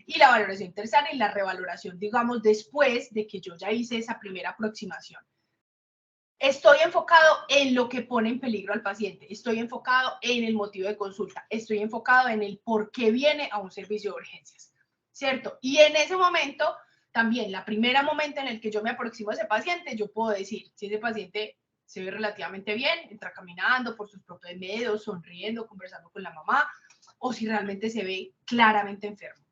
y la valoración terciaria y la revaloración, digamos, después de que yo ya hice esa primera aproximación. Estoy enfocado en lo que pone en peligro al paciente, estoy enfocado en el motivo de consulta, estoy enfocado en el por qué viene a un servicio de urgencias, ¿cierto? Y en ese momento, también, la primera momento en el que yo me aproximo a ese paciente, yo puedo decir, si ese paciente se ve relativamente bien, entra caminando por sus propios medios, sonriendo, conversando con la mamá, o si realmente se ve claramente enfermo.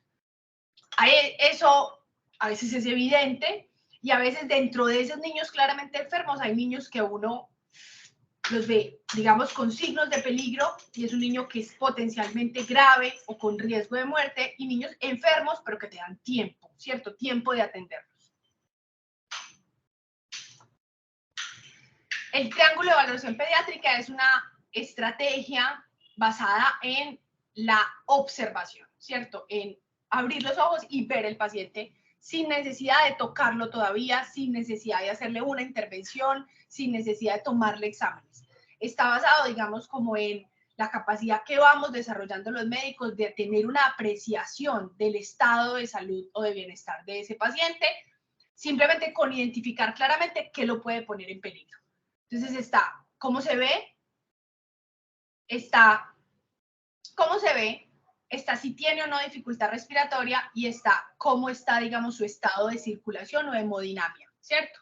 Eso a veces es evidente, y a veces dentro de esos niños claramente enfermos hay niños que uno los ve, digamos, con signos de peligro, y es un niño que es potencialmente grave o con riesgo de muerte, y niños enfermos pero que te dan tiempo, ¿cierto? Tiempo de atenderlos. El triángulo de evaluación pediátrica es una estrategia basada en la observación, ¿cierto? En abrir los ojos y ver el paciente sin necesidad de tocarlo todavía, sin necesidad de hacerle una intervención, sin necesidad de tomarle exámenes. Está basado, digamos, como en la capacidad que vamos desarrollando los médicos de tener una apreciación del estado de salud o de bienestar de ese paciente, simplemente con identificar claramente qué lo puede poner en peligro. Entonces está cómo se ve, está cómo se ve, está si tiene o no dificultad respiratoria, y está cómo está, digamos, su estado de circulación o de hemodinamia, ¿cierto?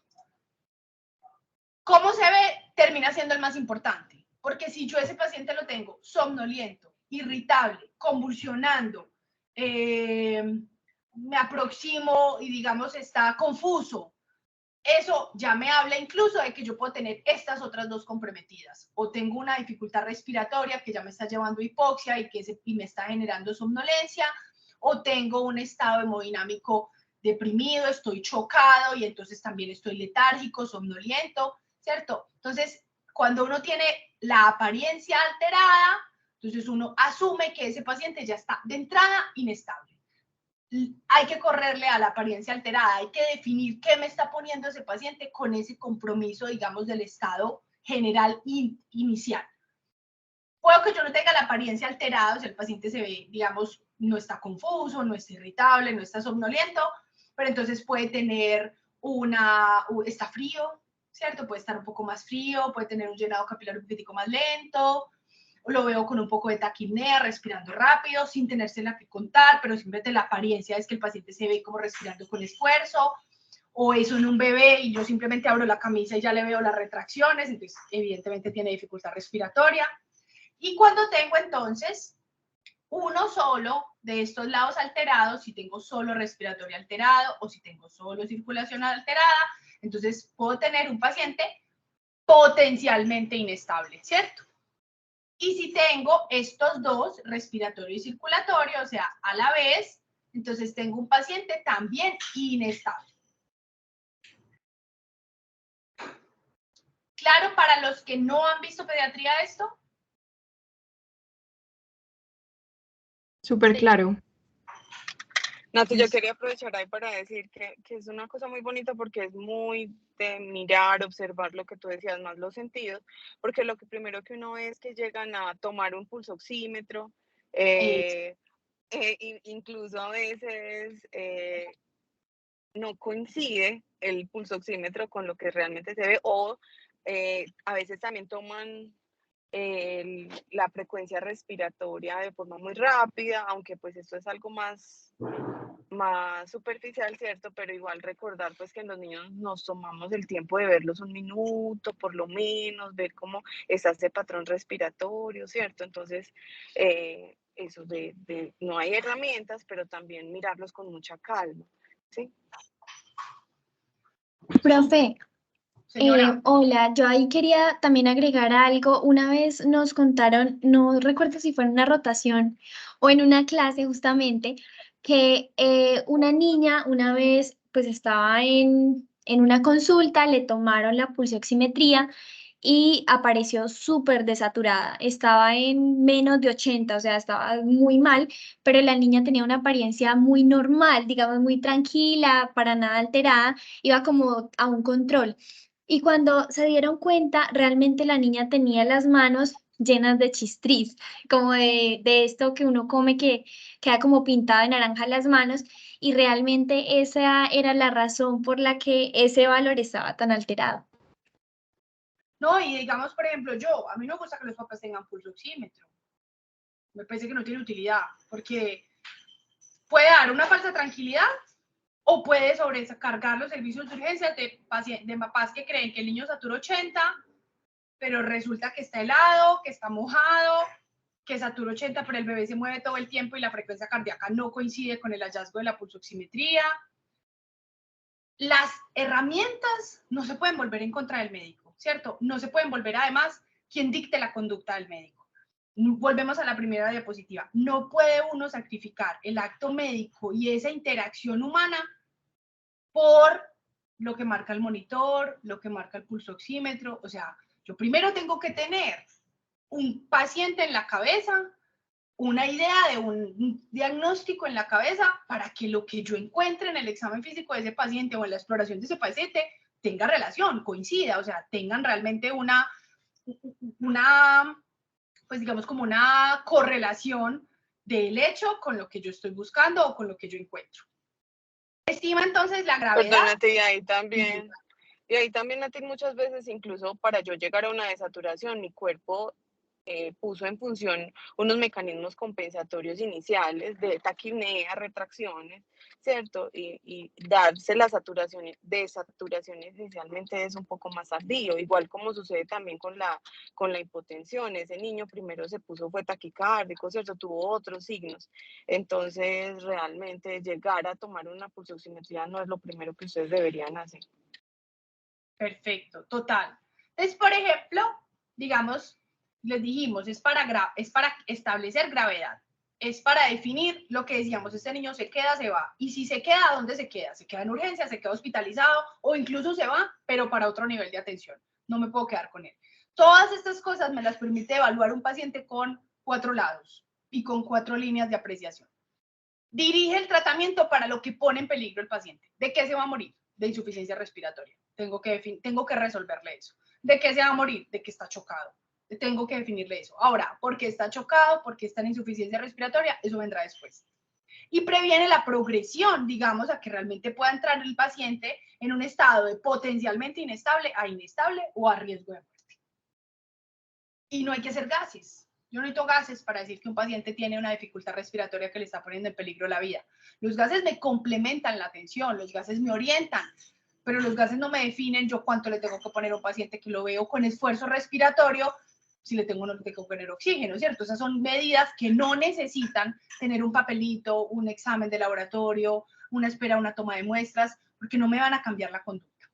Cómo se ve termina siendo el más importante, porque si yo ese paciente lo tengo somnoliento, irritable, convulsionando, me aproximo y, digamos, está confuso, eso ya me habla incluso de que yo puedo tener estas otras dos comprometidas. O tengo una dificultad respiratoria que ya me está llevando a hipoxia y me está generando somnolencia, o tengo un estado hemodinámico deprimido, estoy chocado y entonces también estoy letárgico, somnoliento, ¿cierto? Entonces, cuando uno tiene la apariencia alterada, entonces uno asume que ese paciente ya está de entrada inestable. Hay que correrle a la apariencia alterada, hay que definir qué me está poniendo ese paciente con ese compromiso, digamos, del estado general inicial. Puedo que yo no tenga la apariencia alterada, o sea, el paciente se ve, digamos, no está confuso, no está irritable, no está somnoliento, pero entonces puede tener está frío, ¿cierto? Puede estar un poco más frío, puede tener un llenado capilar un poquitico más lento, lo veo con un poco de taquipnea, respirando rápido, sin tenérsela que contar, pero simplemente la apariencia es que el paciente se ve como respirando con esfuerzo, o eso en un bebé y yo simplemente abro la camisa y ya le veo las retracciones, entonces evidentemente tiene dificultad respiratoria. Y cuando tengo entonces uno solo de estos lados alterados, si tengo solo respiratorio alterado o si tengo solo circulación alterada, entonces puedo tener un paciente potencialmente inestable, ¿cierto? Y si tengo estos dos, respiratorio y circulatorio, o sea, a la vez, entonces tengo un paciente también inestable. ¿Claro para los que no han visto pediatría esto? Súper claro. Nati, yo quería aprovechar ahí para decir que es una cosa muy bonita, porque es muy de mirar, observar lo que tú decías, más los sentidos, porque lo que primero que uno ve es que llegan a tomar un pulsoxímetro, incluso a veces no coincide el pulsoxímetro con lo que realmente se ve, o a veces también toman la frecuencia respiratoria de forma muy rápida, aunque pues esto es algo más superficial, ¿cierto? Pero igual recordar pues que en los niños nos tomamos el tiempo de verlos un minuto, por lo menos, ver cómo está ese patrón respiratorio, ¿cierto? Entonces, eso no hay herramientas, pero también mirarlos con mucha calma, ¿sí? Profe, Señora. hola, yo ahí quería también agregar algo. Una vez nos contaron, no recuerdo si fue en una rotación o en una clase justamente, que una niña una vez pues estaba en una consulta, le tomaron la pulsioximetría y apareció súper desaturada. Estaba en menos de 80, o sea, estaba muy mal, pero la niña tenía una apariencia muy normal, digamos, muy tranquila, para nada alterada, iba como a un control. Y cuando se dieron cuenta, realmente la niña tenía las manos llenas de chistriz, como de esto que uno come que queda como pintado de naranja las manos, y realmente esa era la razón por la que ese valor estaba tan alterado. ¿no? Y digamos, por ejemplo, a mí no me gusta que los papás tengan pulso oxímetro. Me parece que no tiene utilidad, porque puede dar una falsa tranquilidad o puede sobrecargar los servicios de urgencia de papás que creen que el niño satura 80, pero resulta que está helado, que está mojado, que satura 80, pero el bebé se mueve todo el tiempo y la frecuencia cardíaca no coincide con el hallazgo de la pulsoximetría. Las herramientas no se pueden volver en contra del médico, ¿cierto? No se pueden volver, además, quien dicte la conducta del médico. Volvemos a la primera diapositiva. No puede uno sacrificar el acto médico y esa interacción humana por lo que marca el monitor, lo que marca el pulsoxímetro. O sea, yo primero tengo que tener un paciente en la cabeza, una idea de un diagnóstico en la cabeza para que lo que yo encuentre en el examen físico de ese paciente o en la exploración de ese paciente tenga relación, coincida, o sea, tengan realmente una pues digamos como una correlación del hecho con lo que yo estoy buscando o con lo que yo encuentro. Estima entonces la gravedad. Perdónate, y ahí también, Nati, muchas veces, incluso para yo llegar a una desaturación, mi cuerpo puso en función unos mecanismos compensatorios iniciales de taquipnea, retracciones, ¿cierto? Y darse la desaturación esencialmente es un poco más tardío, igual como sucede también con la hipotensión. Ese niño primero fue taquicárdico, ¿cierto? Tuvo otros signos. Entonces, realmente llegar a tomar una pulsoximetría no es lo primero que ustedes deberían hacer. Perfecto, total. Entonces, por ejemplo, digamos, les dijimos, es para establecer gravedad, es para definir lo que decíamos, este niño se queda, se va, y si se queda, ¿dónde se queda? Se queda en urgencia, se queda hospitalizado, o incluso se va, pero para otro nivel de atención, no me puedo quedar con él. Todas estas cosas me las permite evaluar un paciente con 4 lados y con 4 líneas de apreciación. Dirige el tratamiento para lo que pone en peligro el paciente. ¿De qué se va a morir? De insuficiencia respiratoria. Tengo que resolverle eso. ¿De qué se va a morir? De que está chocado. Tengo que definirle eso. Ahora, ¿por qué está chocado? ¿Por qué está en insuficiencia respiratoria? Eso vendrá después. Y previene la progresión, digamos, a que realmente pueda entrar el paciente en un estado de potencialmente inestable a inestable o a riesgo de muerte. Y no hay que hacer gases. Yo no necesito gases para decir que un paciente tiene una dificultad respiratoria que le está poniendo en peligro la vida. Los gases me complementan la atención, los gases me orientan, pero los gases no me definen yo cuánto le tengo que poner a un paciente que lo veo con esfuerzo respiratorio, si le tengo o no le tengo que poner oxígeno, ¿cierto? Esas son medidas que no necesitan tener un papelito, un examen de laboratorio, una espera, una toma de muestras, porque no me van a cambiar la conducta.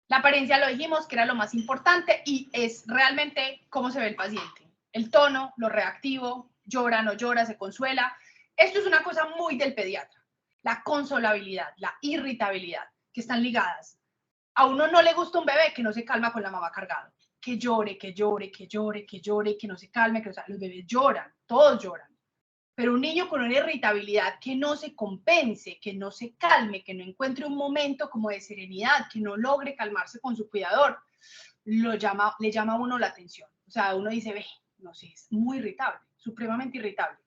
La apariencia lo dijimos que era lo más importante y es realmente cómo se ve el paciente. El tono, lo reactivo, llora, no llora, se consuela. Esto es una cosa muy del pediatra. La consolabilidad, la irritabilidad, que están ligadas. A uno no le gusta un bebé que no se calma con la mamá cargado. Que llore, que llore, que llore, que llore, que no se calme. O sea, los bebés lloran, todos lloran. Pero un niño con una irritabilidad que no se compense, que no se calme, que no encuentre un momento como de serenidad, que no logre calmarse con su cuidador, le llama a uno la atención. O sea, uno dice, ve, no sé, es muy irritable, supremamente irritable.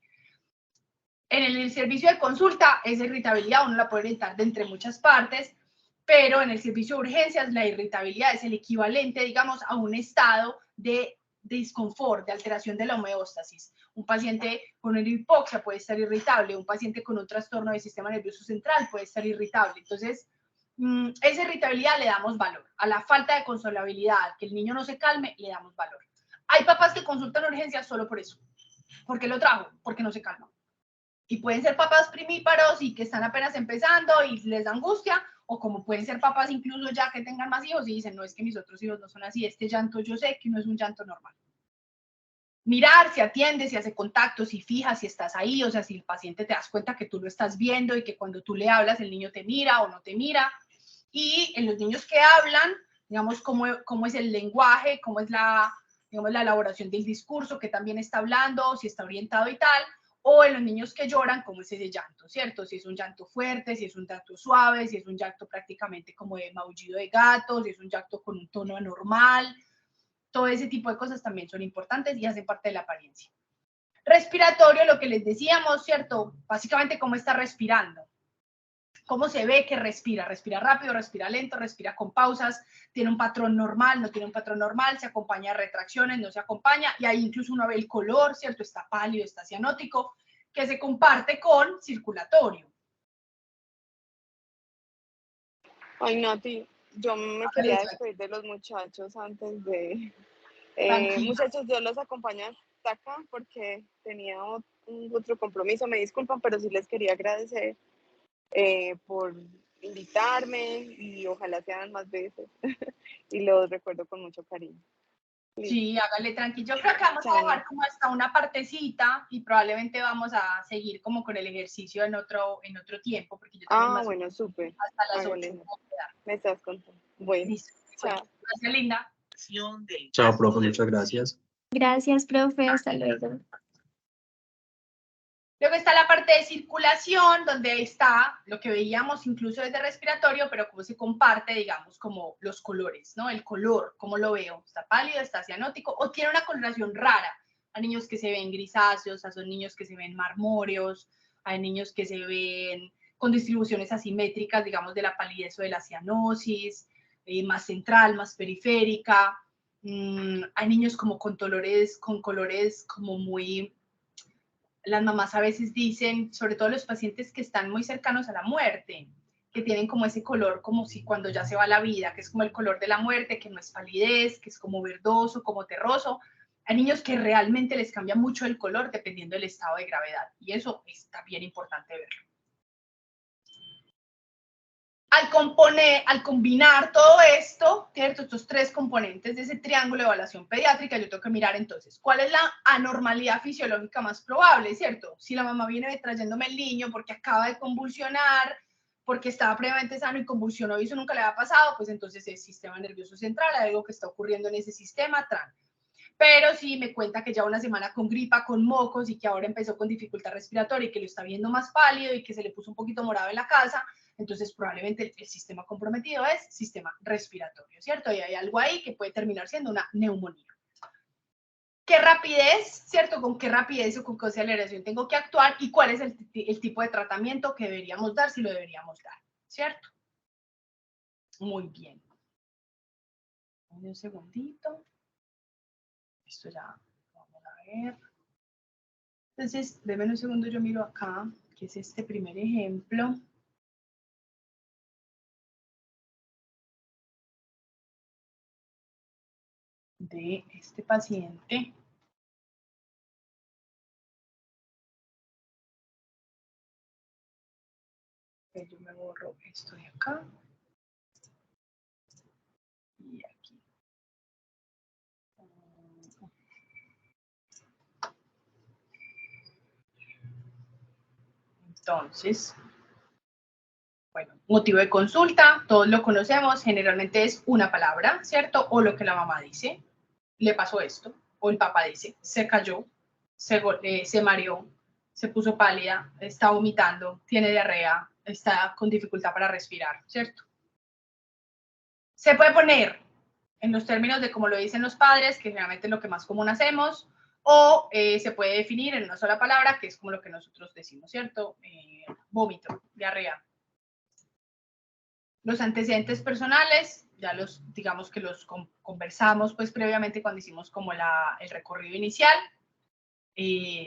En el servicio de consulta, esa irritabilidad uno la puede orientar de entre muchas partes, pero en el servicio de urgencias la irritabilidad es el equivalente, digamos, a un estado de disconfort, de alteración de la homeostasis. Un paciente con una hipoxia puede estar irritable, un paciente con un trastorno del sistema nervioso central puede estar irritable. Entonces, esa irritabilidad le damos valor. A la falta de consolabilidad, que el niño no se calme, le damos valor. Hay papás que consultan urgencias solo por eso. ¿Por qué lo trajo? Porque no se calma. Y pueden ser papás primíparos y que están apenas empezando y les da angustia, o como pueden ser papás incluso ya que tengan más hijos y dicen, no, es que mis otros hijos no son así, este llanto yo sé que no es un llanto normal. Mirar si atiende, si hace contacto, si fija, si estás ahí, o sea, si el paciente te das cuenta que tú lo estás viendo y que cuando tú le hablas el niño te mira o no te mira. Y en los niños que hablan, digamos, cómo es el lenguaje, cómo es digamos, la elaboración del discurso, que también está hablando, si está orientado y tal. O en los niños que lloran, cómo es ese llanto, ¿cierto? Si es un llanto fuerte, si es un llanto suave, si es un llanto prácticamente como de maullido de gato, si es un llanto con un tono anormal. Todo ese tipo de cosas también son importantes y hacen parte de la apariencia. Respiratorio, lo que les decíamos, ¿cierto? Básicamente, cómo está respirando. ¿Cómo se ve que respira? Respira rápido, respira lento, respira con pausas, tiene un patrón normal, no tiene un patrón normal, se acompaña de retracciones, no se acompaña, y ahí incluso uno ve el color, ¿cierto? Está pálido, está cianótico, que se comparte con circulatorio. Ay, Nati, yo me quería despedir de los muchachos antes de... muchachos, yo los acompaño hasta acá porque tenía otro compromiso, me disculpan, pero sí les quería agradecer por invitarme y ojalá sean más veces y los recuerdo con mucho cariño. Sí, hágale tranquilo. Yo creo que vamos a dejar como hasta una partecita y probablemente vamos a seguir como con el ejercicio en otro tiempo, porque yo también más bueno, súper. hasta las 8 Hágale. Me estás contando. Bueno, listo. chao. Gracias, linda. Chao, profe, muchas gracias. Gracias, profe. Hasta luego. Luego está la parte de circulación, donde está lo que veíamos incluso desde respiratorio, pero cómo se comparte, digamos, como los colores, ¿no? El color, ¿cómo lo veo? ¿Está pálido, está cianótico o tiene una coloración rara? Hay niños que se ven grisáceos, hay niños que se ven marmóreos, hay niños que se ven con distribuciones asimétricas, digamos, de la palidez o de la cianosis, más central, más periférica. Hay niños como con colores como muy... Las mamás a veces dicen, sobre todo los pacientes que están muy cercanos a la muerte, que tienen como ese color como si cuando ya se va la vida, que es como el color de la muerte, que no es palidez, que es como verdoso, como terroso. Hay niños que realmente les cambia mucho el color dependiendo del estado de gravedad y eso está bien importante verlo. Al combinar todo esto, ¿cierto? Estos tres componentes de ese triángulo de evaluación pediátrica, yo tengo que mirar entonces cuál es la anormalidad fisiológica más probable, ¿cierto? Si la mamá viene trayéndome el niño porque acaba de convulsionar, porque estaba previamente sano y convulsionó y eso nunca le había pasado, pues entonces es sistema nervioso central, hay algo que está ocurriendo en ese sistema, Pero si me cuenta que ya una semana con gripa, con mocos y que ahora empezó con dificultad respiratoria y que lo está viendo más pálido y que se le puso un poquito morado en la casa, entonces probablemente el sistema comprometido es sistema respiratorio, ¿cierto? Y hay algo ahí que puede terminar siendo una neumonía. ¿Qué rapidez, cierto? ¿Con qué rapidez o con qué aceleración tengo que actuar? ¿Y cuál es el tipo de tratamiento que deberíamos dar, si lo deberíamos dar, ¿cierto? Muy bien. Un segundito. Esto ya, vamos a ver. Entonces, denme un segundo, yo miro acá, que es este primer ejemplo. De este paciente. Yo me borro esto de acá. Y aquí. Entonces, bueno, motivo de consulta, todos lo conocemos, generalmente es una palabra, ¿cierto? O lo que la mamá dice, le pasó esto, o el papá dice, se cayó, se mareó, se puso pálida, está vomitando, tiene diarrea, está con dificultad para respirar, ¿cierto? Se puede poner en los términos de como lo dicen los padres, que generalmente es lo que más común hacemos, o se puede definir en una sola palabra, que es como lo que nosotros decimos, ¿cierto? Vómito, diarrea. Los antecedentes personales, ya digamos que los conversamos pues previamente cuando hicimos como el recorrido inicial.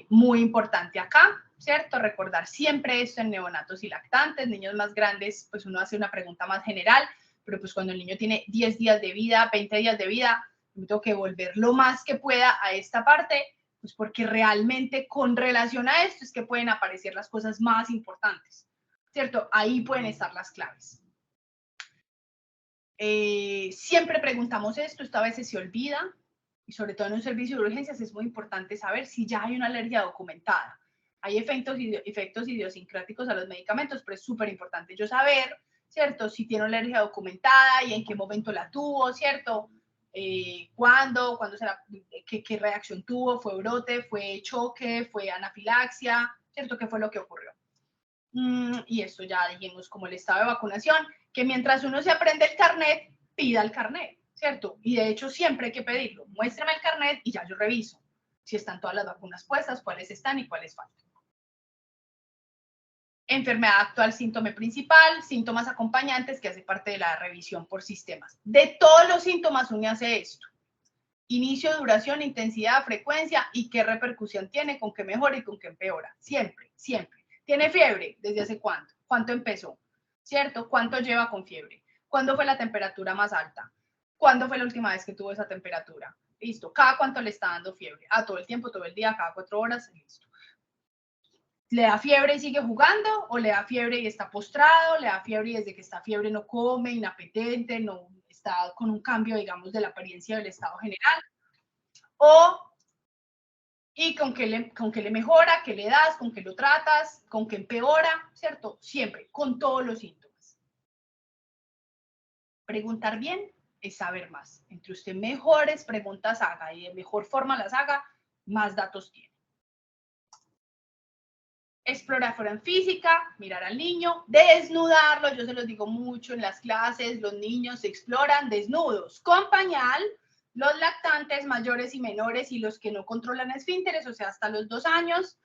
Muy importante acá, ¿cierto? Recordar siempre esto en neonatos y lactantes, niños más grandes, pues uno hace una pregunta más general, pero pues cuando el niño tiene 10 días de vida, 20 días de vida, yo tengo que volver lo más que pueda a esta parte, pues porque realmente con relación a esto es que pueden aparecer las cosas más importantes, ¿cierto? Ahí pueden estar las claves. Siempre preguntamos esto a veces se olvida, y sobre todo en un servicio de urgencias es muy importante saber si ya hay una alergia documentada. Hay efectos idiosincráticos a los medicamentos, pero es súper importante yo saber, ¿cierto? Si tiene una alergia documentada y en qué momento la tuvo, ¿cierto? ¿Cuándo qué reacción tuvo? ¿Fue brote? ¿Fue choque? ¿Fue anafilaxia? ¿Cierto? ¿Qué fue lo que ocurrió? Y esto ya dijimos como el estado de vacunación, que mientras uno se aprende el carnet, pida el carnet, ¿cierto? Y de hecho siempre hay que pedirlo. Muéstrame el carnet y ya yo reviso si están todas las vacunas puestas, cuáles están y cuáles faltan. enfermedad actual, síntoma principal, síntomas acompañantes, que hace parte de la revisión por sistemas. De todos los síntomas, uno hace esto. Inicio, duración, intensidad, frecuencia y qué repercusión tiene, con qué mejora y con qué empeora. Siempre, siempre. ¿Tiene fiebre? ¿Desde hace cuánto? ¿Cuánto empezó? ¿Cierto? ¿Cuánto lleva con fiebre? ¿Cuándo fue la temperatura más alta? ¿Cuándo fue la última vez que tuvo esa temperatura? Listo. ¿Cada cuánto le está dando fiebre? Todo el tiempo, todo el día, cada 4 horas. Listo. ¿Le da fiebre y sigue jugando? ¿O le da fiebre y está postrado? ¿Le da fiebre y desde que está fiebre no come, inapetente, no está con un cambio, digamos, de la apariencia del estado general? ¿Y con qué le mejora? ¿Qué le das? ¿Con qué lo tratas? ¿Con qué empeora? ¿Cierto? Siempre, con todos los síntomas. Preguntar bien es saber más. Entre usted mejores preguntas haga y de mejor forma las haga, más datos tiene. Exploración física, mirar al niño, desnudarlo. Yo se los digo mucho en las clases, los niños se exploran desnudos, con pañal, los lactantes mayores y menores y los que no controlan esfínteres, o sea, hasta los 2 años,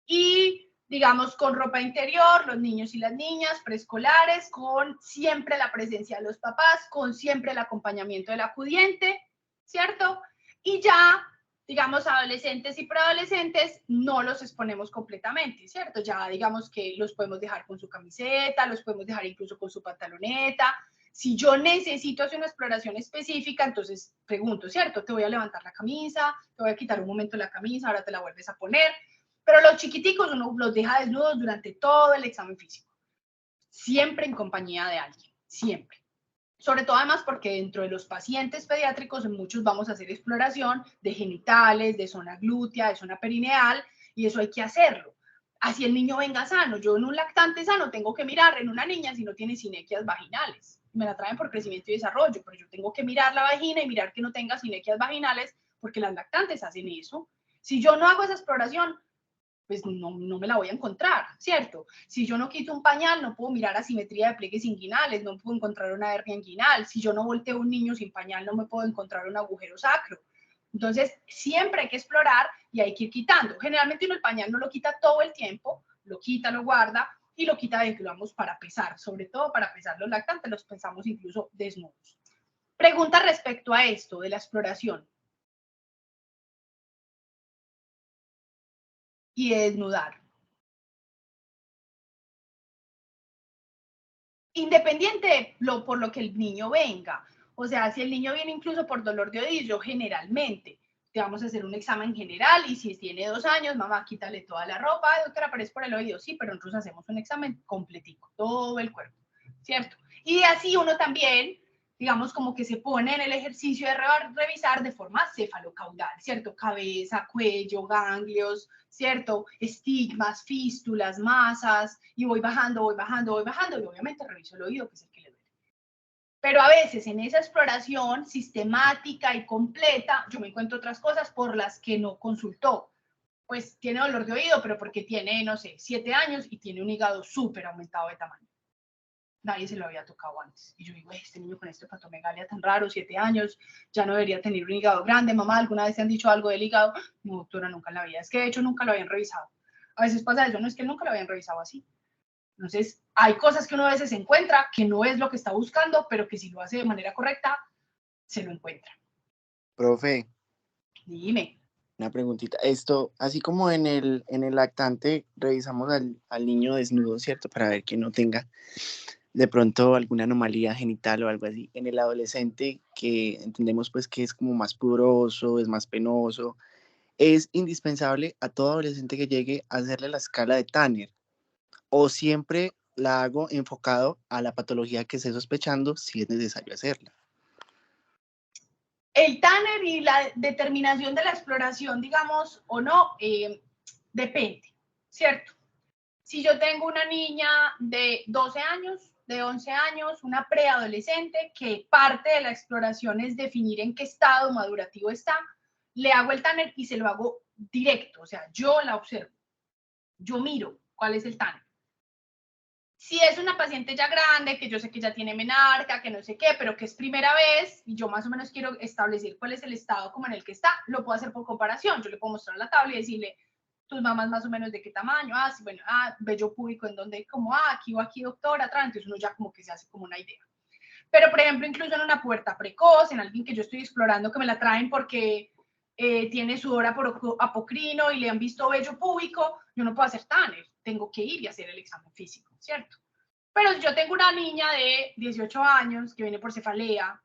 y digamos con ropa interior, los niños y las niñas, preescolares, con siempre la presencia de los papás, con siempre el acompañamiento del acudiente, ¿cierto? Y ya, digamos, adolescentes y preadolescentes, no los exponemos completamente, ¿cierto? Ya digamos que los podemos dejar con su camiseta, los podemos dejar incluso con su pantaloneta. Si yo necesito hacer una exploración específica, entonces pregunto, ¿cierto? Te voy a levantar la camisa, te voy a quitar un momento la camisa, ahora te la vuelves a poner. Pero los chiquiticos uno los deja desnudos durante todo el examen físico. Siempre en compañía de alguien, siempre. Sobre todo además porque dentro de los pacientes pediátricos muchos vamos a hacer exploración de genitales, de zona glútea, de zona perineal, y eso hay que hacerlo. Así el niño venga sano. Yo en un lactante sano tengo que mirar en una niña si no tiene sinequias vaginales. Me la traen por crecimiento y desarrollo, pero yo tengo que mirar la vagina y mirar que no tenga sinequias vaginales porque las lactantes hacen eso. Si yo no hago esa exploración, pues no me la voy a encontrar, ¿cierto? Si yo no quito un pañal, no puedo mirar asimetría de pliegues inguinales, no puedo encontrar una hernia inguinal. Si yo no volteo a un niño sin pañal, no me puedo encontrar un agujero sacro. Entonces, siempre hay que explorar y hay que ir quitando. Generalmente uno el pañal no lo quita todo el tiempo, lo quita, lo guarda y lo quita de que lo vamos para pesar, sobre todo para pesar los lactantes, los pesamos incluso desnudos. Pregunta respecto a esto de la exploración. Y de desnudar. Independiente por lo que el niño venga. O sea, si el niño viene incluso por dolor de oído, generalmente te vamos a hacer un examen general y si tiene 2 años, mamá, quítale toda la ropa, doctora, pero es por el oído. Sí, pero nosotros hacemos un examen completico, todo el cuerpo, ¿cierto? Y así uno también, digamos, como que se pone en el ejercicio de revisar de forma cefalocaudal, ¿cierto? Cabeza, cuello, ganglios, ¿cierto? Estigmas, fístulas, masas, y voy bajando, voy bajando, voy bajando, y obviamente reviso el oído, que es el que le duele. Pero a veces en esa exploración sistemática y completa, yo me encuentro otras cosas por las que no consultó. Pues tiene dolor de oído, pero porque tiene, no sé, 7 años y tiene un hígado súper aumentado de tamaño. Nadie se lo había tocado antes. Y yo digo, este niño con este hepatomegalia tan raro, 7 años, ya no debería tener un hígado grande. Mamá, ¿alguna vez te han dicho algo del hígado? No, doctora, nunca en la vida. Es que de hecho nunca lo habían revisado. A veces pasa eso, no es que nunca lo habían revisado así. Entonces, hay cosas que uno a veces encuentra que no es lo que está buscando, pero que si lo hace de manera correcta, se lo encuentra. Profe, Dime. una preguntita. Esto, así como en el lactante revisamos al niño desnudo, ¿cierto? Para ver que no tenga de pronto alguna anomalía genital o algo así. En el adolescente, que entendemos pues que es como más pudoroso, es más penoso, es indispensable a todo adolescente que llegue a hacerle la escala de Tanner, o siempre la hago enfocado a la patología que esté sospechando si es necesario hacerla. El Tanner y la determinación de la exploración, digamos, o no, depende, ¿cierto? Si yo tengo una niña de 12 años, de 11 años, una preadolescente, que parte de la exploración es definir en qué estado madurativo está, le hago el Tanner y se lo hago directo, o sea, yo la observo, yo miro cuál es el Tanner. Si es una paciente ya grande, que yo sé que ya tiene menarca, que no sé qué, pero que es primera vez, y yo más o menos quiero establecer cuál es el estado como en el que está, lo puedo hacer por comparación. Yo le puedo mostrar la tabla y decirle, tus mamas más o menos de qué tamaño, sí, bueno, vello púbico en donde, como, aquí o aquí, doctora, entonces uno ya como que se hace como una idea. Pero, por ejemplo, incluso en una pubertad precoz, en alguien que yo estoy explorando, que me la traen porque tiene sudor apocrino y le han visto vello púbico, yo no puedo hacer TANF, tengo que ir y hacer el examen físico, ¿cierto? Pero si yo tengo una niña de 18 años que viene por cefalea,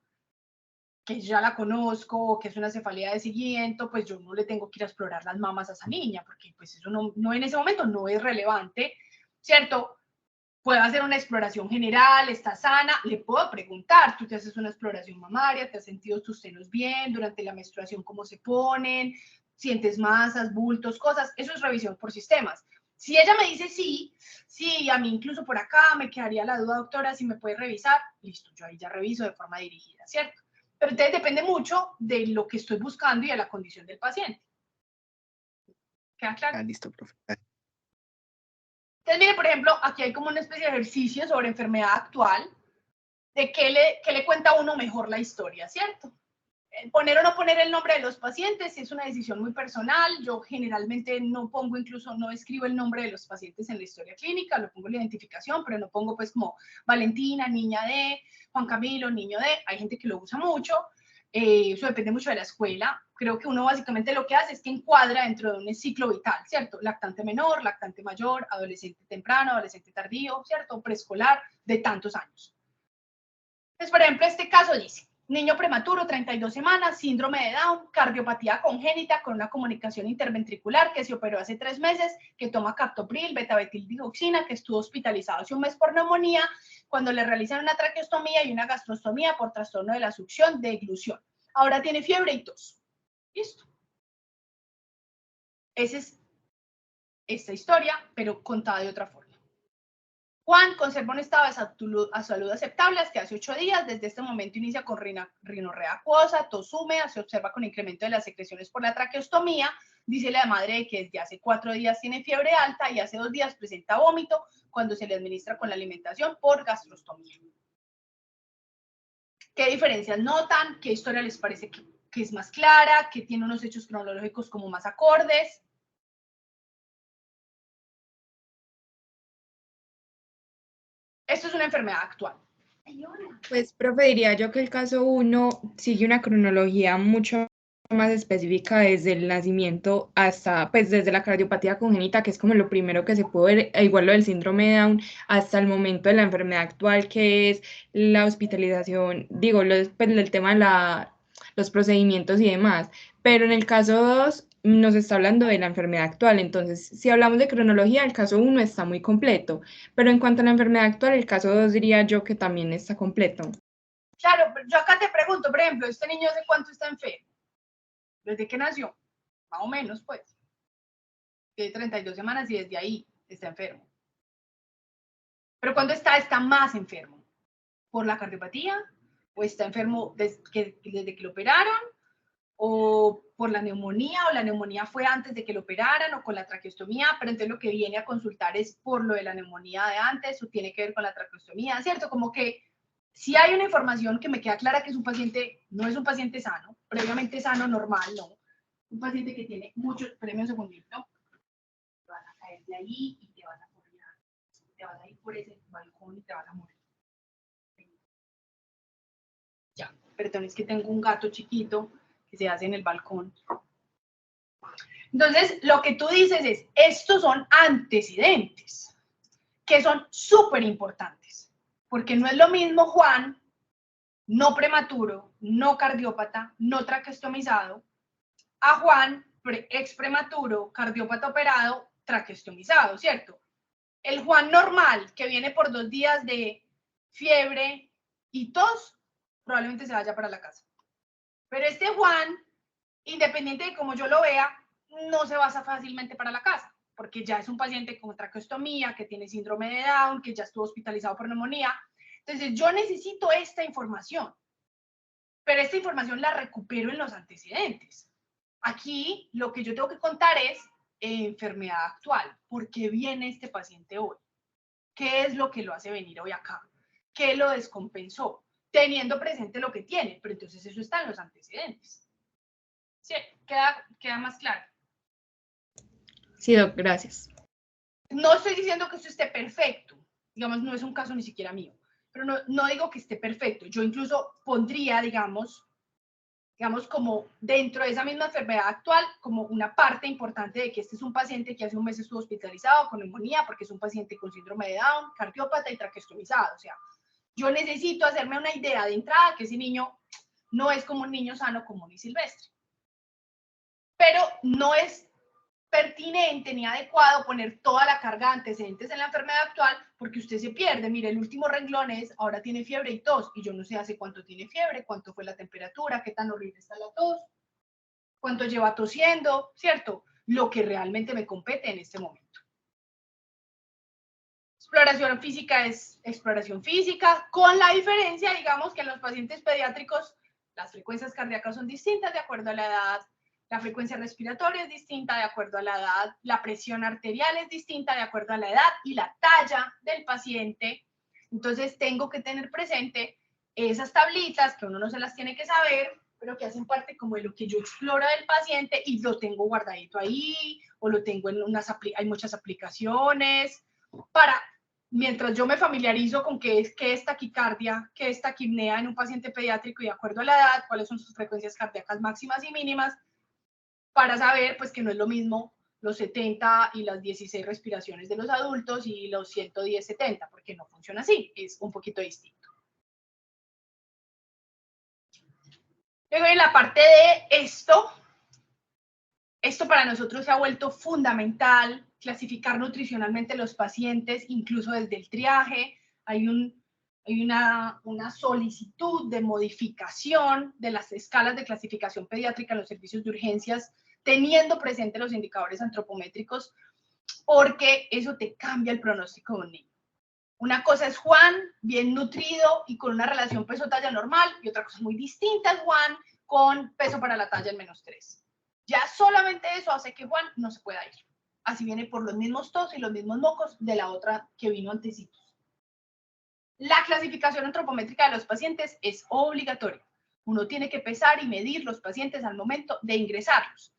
que ya la conozco, que es una cefalea de seguimiento, pues yo no le tengo que ir a explorar las mamas a esa niña, porque pues eso no en ese momento no es relevante, ¿cierto? Puedo hacer una exploración general, está sana, le puedo preguntar, tú te haces una exploración mamaria, te has sentido tus senos bien, durante la menstruación cómo se ponen, sientes masas, bultos, cosas, eso es revisión por sistemas. Si ella me dice sí, a mí incluso por acá me quedaría la duda, doctora, si me puede revisar, listo, yo ahí ya reviso de forma dirigida, ¿cierto? Pero entonces depende mucho de lo que estoy buscando y de la condición del paciente. ¿Queda claro? Listo, profe. Entonces, mire, por ejemplo, aquí hay como una especie de ejercicio sobre enfermedad actual, de qué le cuenta a uno mejor la historia, ¿cierto? Poner o no poner el nombre de los pacientes es una decisión muy personal. Yo generalmente no pongo, incluso no escribo el nombre de los pacientes en la historia clínica, lo pongo en la identificación, pero no pongo pues como Valentina, niña de, Juan Camilo, niño de, hay gente que lo usa mucho, eso depende mucho de la escuela. Creo que uno básicamente lo que hace es que encuadra dentro de un ciclo vital, ¿cierto? Lactante menor, lactante mayor, adolescente temprano, adolescente tardío, ¿cierto? Preescolar, de tantos años. Entonces, por ejemplo, este caso dice, niño prematuro, 32 semanas, síndrome de Down, cardiopatía congénita con una comunicación interventricular que se operó hace 3 meses, que toma captopril, betabetildigoxina, que estuvo hospitalizado hace 1 mes por neumonía, cuando le realizan una traqueostomía y una gastrostomía por trastorno de la succión de eglución. Ahora tiene fiebre y tos. Listo. Esa es esta historia, pero contada de otra forma. Juan conserva un estado de salud aceptable hasta hace 8 días. Desde este momento inicia con rinorrea acuosa, tos húmeda, se observa con incremento de las secreciones por la traqueostomía. Dice la madre que desde hace 4 días tiene fiebre alta y hace 2 días presenta vómito cuando se le administra con la alimentación por gastrostomía. ¿Qué diferencias notan? ¿Qué historia les parece que es más clara? ¿Que tiene unos hechos cronológicos como más acordes? Esto es una enfermedad actual. Pues, profe, diría yo que el caso 1 sigue una cronología mucho más específica desde el nacimiento hasta, pues, desde la cardiopatía congénita, que es como lo primero que se puede ver, e igual lo del síndrome de Down, hasta el momento de la enfermedad actual, que es la hospitalización, digo, pues, el tema de los procedimientos y demás. Pero en el caso 2 nos está hablando de la enfermedad actual, entonces, si hablamos de cronología, el caso 1 está muy completo. Pero en cuanto a la enfermedad actual, el caso 2 diría yo que también está completo. Claro, pero yo acá te pregunto, por ejemplo, ¿este niño hace cuánto está enfermo? ¿Desde que nació? Más o menos, pues. Tiene 32 semanas y desde ahí está enfermo. Pero cuando está más enfermo. ¿Por la cardiopatía? ¿O está enfermo desde que lo operaron? ¿O por la neumonía? ¿O la neumonía fue antes de que lo operaran? ¿O con la traqueostomía? Pero entonces lo que viene a consultar es por lo de la neumonía de antes o tiene que ver con la traqueostomía, ¿cierto? Como que si hay una información que me queda clara que es un paciente, no es un paciente sano, previamente sano, normal, no. Un paciente que tiene muchos, espérame un segundito, te van a caer de ahí y te van a morir. Te vas a ir por ese balcón y te vas a morir. Ya, perdón, es que tengo un gato chiquito que se hace en el balcón. Entonces, lo que tú dices es, estos son antecedentes, que son súper importantes, porque no es lo mismo Juan, no prematuro, no cardiópata, no traqueostomizado, a Juan, ex prematuro, cardiópata operado, traqueostomizado, ¿cierto? El Juan normal, que viene por 2 días de fiebre y tos, probablemente se vaya para la casa. Pero este Juan, independiente de cómo yo lo vea, no se va fácilmente para la casa, porque ya es un paciente con traqueostomía, que tiene síndrome de Down, que ya estuvo hospitalizado por neumonía. Entonces, yo necesito esta información, pero esta información la recupero en los antecedentes. Aquí, lo que yo tengo que contar es enfermedad actual. ¿Por qué viene este paciente hoy? ¿Qué es lo que lo hace venir hoy acá? ¿Qué lo descompensó? Teniendo presente lo que tiene, pero entonces eso está en los antecedentes. Sí, queda más claro. Sí, Doc, gracias. No estoy diciendo que esto esté perfecto, digamos, no es un caso ni siquiera mío, pero no digo que esté perfecto. Yo incluso pondría, digamos, como dentro de esa misma enfermedad actual, como una parte importante de que este es un paciente que hace un mes estuvo hospitalizado con neumonía porque es un paciente con síndrome de Down, cardiópata y traqueostomizado. O sea, yo necesito hacerme una idea de entrada que ese niño no es como un niño sano, común y silvestre. Pero no es pertinente ni adecuado poner toda la carga de antecedentes en la enfermedad actual porque usted se pierde. Mire, el último renglón es, ahora tiene fiebre y tos, y yo no sé hace cuánto tiene fiebre, cuánto fue la temperatura, qué tan horrible está la tos, cuánto lleva tosiendo, ¿cierto? Lo que realmente me compete en este momento. Exploración física es exploración física, con la diferencia, digamos, que en los pacientes pediátricos las frecuencias cardíacas son distintas de acuerdo a la edad, la frecuencia respiratoria es distinta de acuerdo a la edad, la presión arterial es distinta de acuerdo a la edad y la talla del paciente. Entonces tengo que tener presente esas tablitas que uno no se las tiene que saber, pero que hacen parte como de lo que yo exploro del paciente y lo tengo guardadito ahí, o lo tengo en hay muchas aplicaciones, para, mientras yo me familiarizo con qué es taquicardia, qué es taquipnea en un paciente pediátrico y de acuerdo a la edad, cuáles son sus frecuencias cardíacas máximas y mínimas, para saber pues que no es lo mismo los 70 y las 16 respiraciones de los adultos y los 110-70, porque no funciona así, es un poquito distinto. Luego en la parte de esto para nosotros se ha vuelto fundamental, clasificar nutricionalmente los pacientes, incluso desde el triaje. Hay una solicitud de modificación de las escalas de clasificación pediátrica en los servicios de urgencias, teniendo presente los indicadores antropométricos, porque eso te cambia el pronóstico de un niño. Una cosa es Juan, bien nutrido y con una relación peso-talla normal, y otra cosa muy distinta es Juan con peso para la talla en -3. Ya solamente eso hace que Juan no se pueda ir. Así viene por los mismos tos y los mismos mocos de la otra que vino antecitos. La clasificación antropométrica de los pacientes es obligatoria. Uno tiene que pesar y medir los pacientes al momento de ingresarlos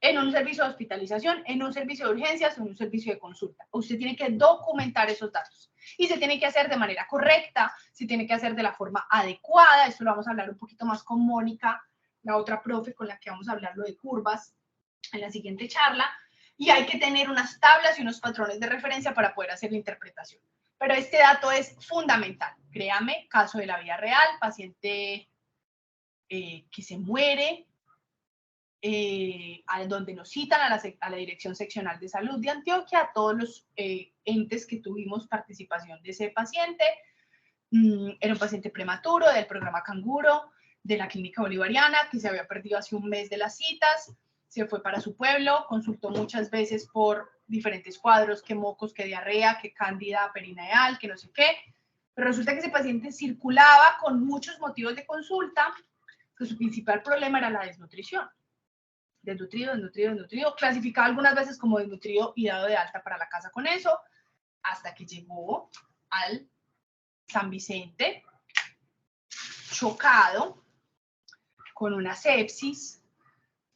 en un servicio de hospitalización, en un servicio de urgencias, en un servicio de consulta. Usted tiene que documentar esos datos y se tiene que hacer de manera correcta, se tiene que hacer de la forma adecuada. Esto lo vamos a hablar un poquito más con Mónica, la otra profe con la que vamos a hablar lo de curvas en la siguiente charla, y hay que tener unas tablas y unos patrones de referencia para poder hacer la interpretación. Pero este dato es fundamental. Créame, caso de la vida real, paciente que se muere, a donde nos citan a la Dirección Seccional de Salud de Antioquia, a todos los entes que tuvimos participación de ese paciente. Era un paciente prematuro del programa Canguro, de la Clínica Bolivariana, que se había perdido hace un mes de las citas, se fue para su pueblo, consultó muchas veces por diferentes cuadros, que mocos, que diarrea, que cándida perineal, que no sé qué, pero resulta que ese paciente circulaba con muchos motivos de consulta, que su principal problema era la desnutrición. Desnutrido, clasificado algunas veces como desnutrido y dado de alta para la casa con eso, hasta que llegó al San Vicente, chocado, con una sepsis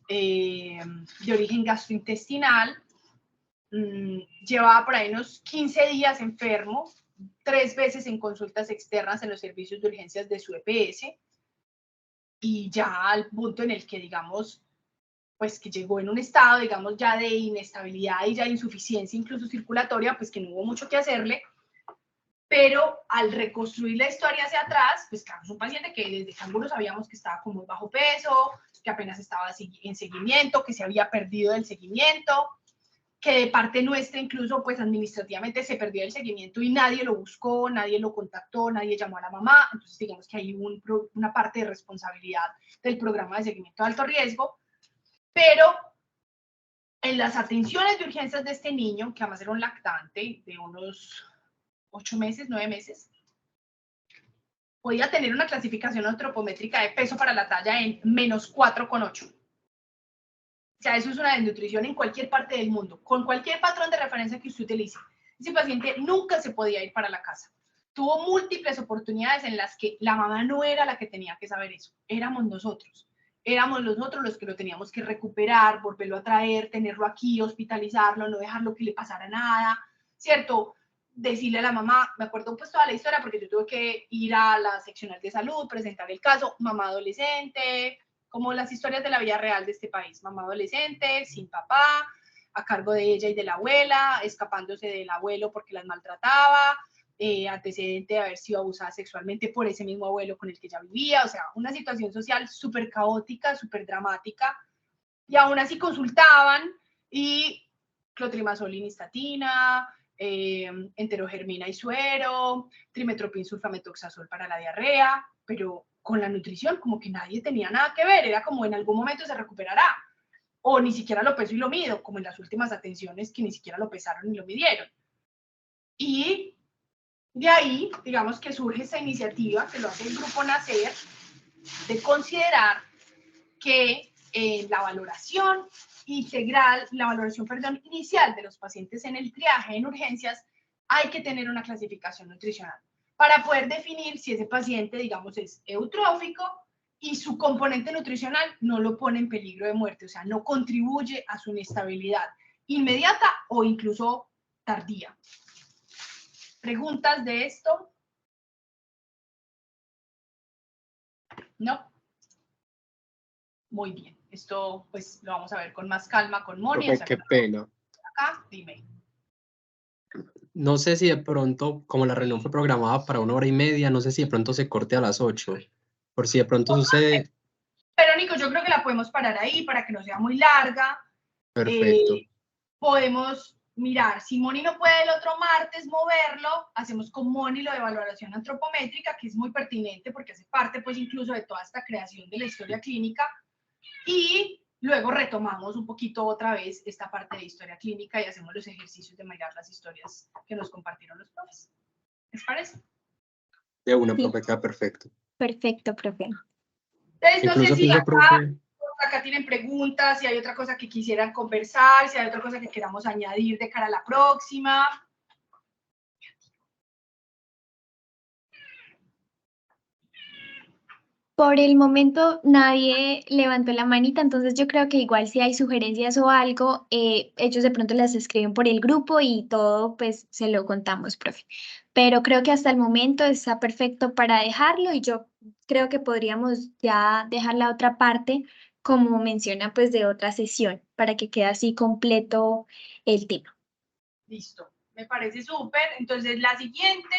de origen gastrointestinal, llevaba por ahí unos 15 días enfermo, 3 veces en consultas externas en los servicios de urgencias de su EPS, y ya al punto en el que, digamos, pues que llegó en un estado, digamos, ya de inestabilidad y ya de insuficiencia incluso circulatoria, pues que no hubo mucho que hacerle, pero al reconstruir la historia hacia atrás, pues claro, es un paciente que desde Canguro sabíamos que estaba con muy bajo peso, que apenas estaba en seguimiento, que se había perdido del seguimiento, que de parte nuestra incluso pues administrativamente se perdió el seguimiento y nadie lo buscó, nadie lo contactó, nadie llamó a la mamá. Entonces digamos que hay una parte de responsabilidad del programa de seguimiento de alto riesgo, pero en las atenciones de urgencias de este niño, que además era un lactante de unos 8 meses, 9 meses, podía tener una clasificación antropométrica de peso para la talla en -4,8. O sea, eso es una desnutrición en cualquier parte del mundo, con cualquier patrón de referencia que usted utilice. Ese paciente nunca se podía ir para la casa. Tuvo múltiples oportunidades en las que la mamá no era la que tenía que saber eso, éramos nosotros. éramos nosotros los que lo teníamos que recuperar, volverlo a traer, tenerlo aquí, hospitalizarlo, no dejarlo que le pasara nada, ¿cierto? Decirle a la mamá, me acuerdo pues toda la historia porque yo tuve que ir a la seccional de salud, presentar el caso, mamá adolescente, como las historias de la vida real de este país, mamá adolescente, sin papá, a cargo de ella y de la abuela, escapándose del abuelo porque las maltrataba, antecedente de haber sido abusada sexualmente por ese mismo abuelo con el que ella vivía, o sea, una situación social súper caótica, súper dramática, y aún así consultaban y clotrimazol y nistatina, enterogermina y suero, trimetoprim sulfametoxazol para la diarrea, pero con la nutrición como que nadie tenía nada que ver, era como en algún momento se recuperará, o ni siquiera lo peso y lo mido, como en las últimas atenciones que ni siquiera lo pesaron ni lo midieron. Y de ahí, digamos que surge esta iniciativa que lo hace el Grupo Nacer, de considerar que la valoración integral, la valoración, perdón, inicial de los pacientes en el triaje en urgencias, hay que tener una clasificación nutricional para poder definir si ese paciente, digamos, es eutrófico y su componente nutricional no lo pone en peligro de muerte, o sea, no contribuye a su inestabilidad inmediata o incluso tardía. ¿Preguntas de esto? ¿No? Muy bien. Esto pues lo vamos a ver con más calma con Moni. Profe, qué pena. Acá, dime. No sé si de pronto, como la reunión fue programada para 1 hora y media, no sé si de pronto se corte a las 8, por si de pronto sucede. Pero Nico, yo creo que la podemos parar ahí para que no sea muy larga. Perfecto. Podemos mirar, si Moni no puede el otro martes moverlo, hacemos con Moni lo de valoración antropométrica, que es muy pertinente porque hace parte pues incluso de toda esta creación de la historia clínica, y luego retomamos un poquito otra vez esta parte de historia clínica y hacemos los ejercicios de mirar las historias que nos compartieron los profes. ¿Les parece? De una, Sí. profe, queda perfecto. Perfecto, profe. Entonces, no sé Incluso si pienso, profe, acá tienen preguntas, si hay otra cosa que quisieran conversar, si hay otra cosa que queramos añadir de cara a la próxima. Por el momento nadie levantó la manita, entonces yo creo que igual si hay sugerencias o algo, ellos de pronto las escriben por el grupo y todo pues se lo contamos, profe. Pero creo que hasta el momento está perfecto para dejarlo y yo creo que podríamos ya dejar la otra parte como menciona pues de otra sesión para que quede así completo el tema. Listo, me parece súper. Entonces, la siguiente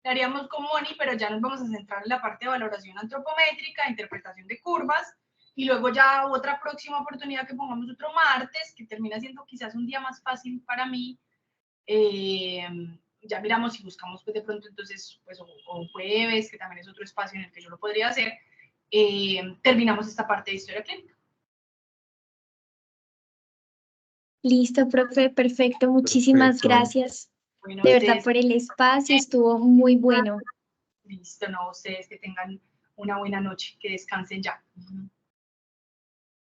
la haríamos con Moni, pero ya nos vamos a centrar en la parte de valoración antropométrica, interpretación de curvas, y luego ya otra próxima oportunidad que pongamos otro martes, que termina siendo quizás un día más fácil para mí. Ya miramos si buscamos pues de pronto entonces, pues, o jueves, que también es otro espacio en el que yo lo podría hacer. Terminamos esta parte de historia clínica. Listo, profe, perfecto. Muchísimas Perfecto. gracias. Bueno, De verdad ustedes, por el espacio, estuvo muy bueno. listo, no, ustedes que tengan una buena noche, que descansen ya.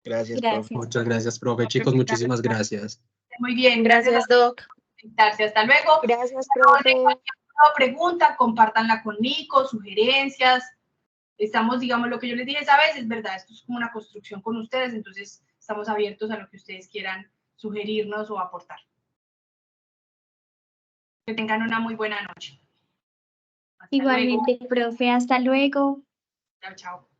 Gracias, profe. Gracias. Muchas gracias, profe. Chicos, muchísimas gracias. Muy bien, gracias. Doc. Hasta luego. Gracias, Cualquier pregunta, compártanla con Nico, sugerencias. Estamos, digamos, lo que yo les dije esa vez, es verdad, esto es como una construcción con ustedes, entonces estamos abiertos a lo que ustedes quieran sugerirnos o aportar. Que tengan una muy buena noche. Hasta Igualmente, profe, hasta luego. Luego. Chao, chao.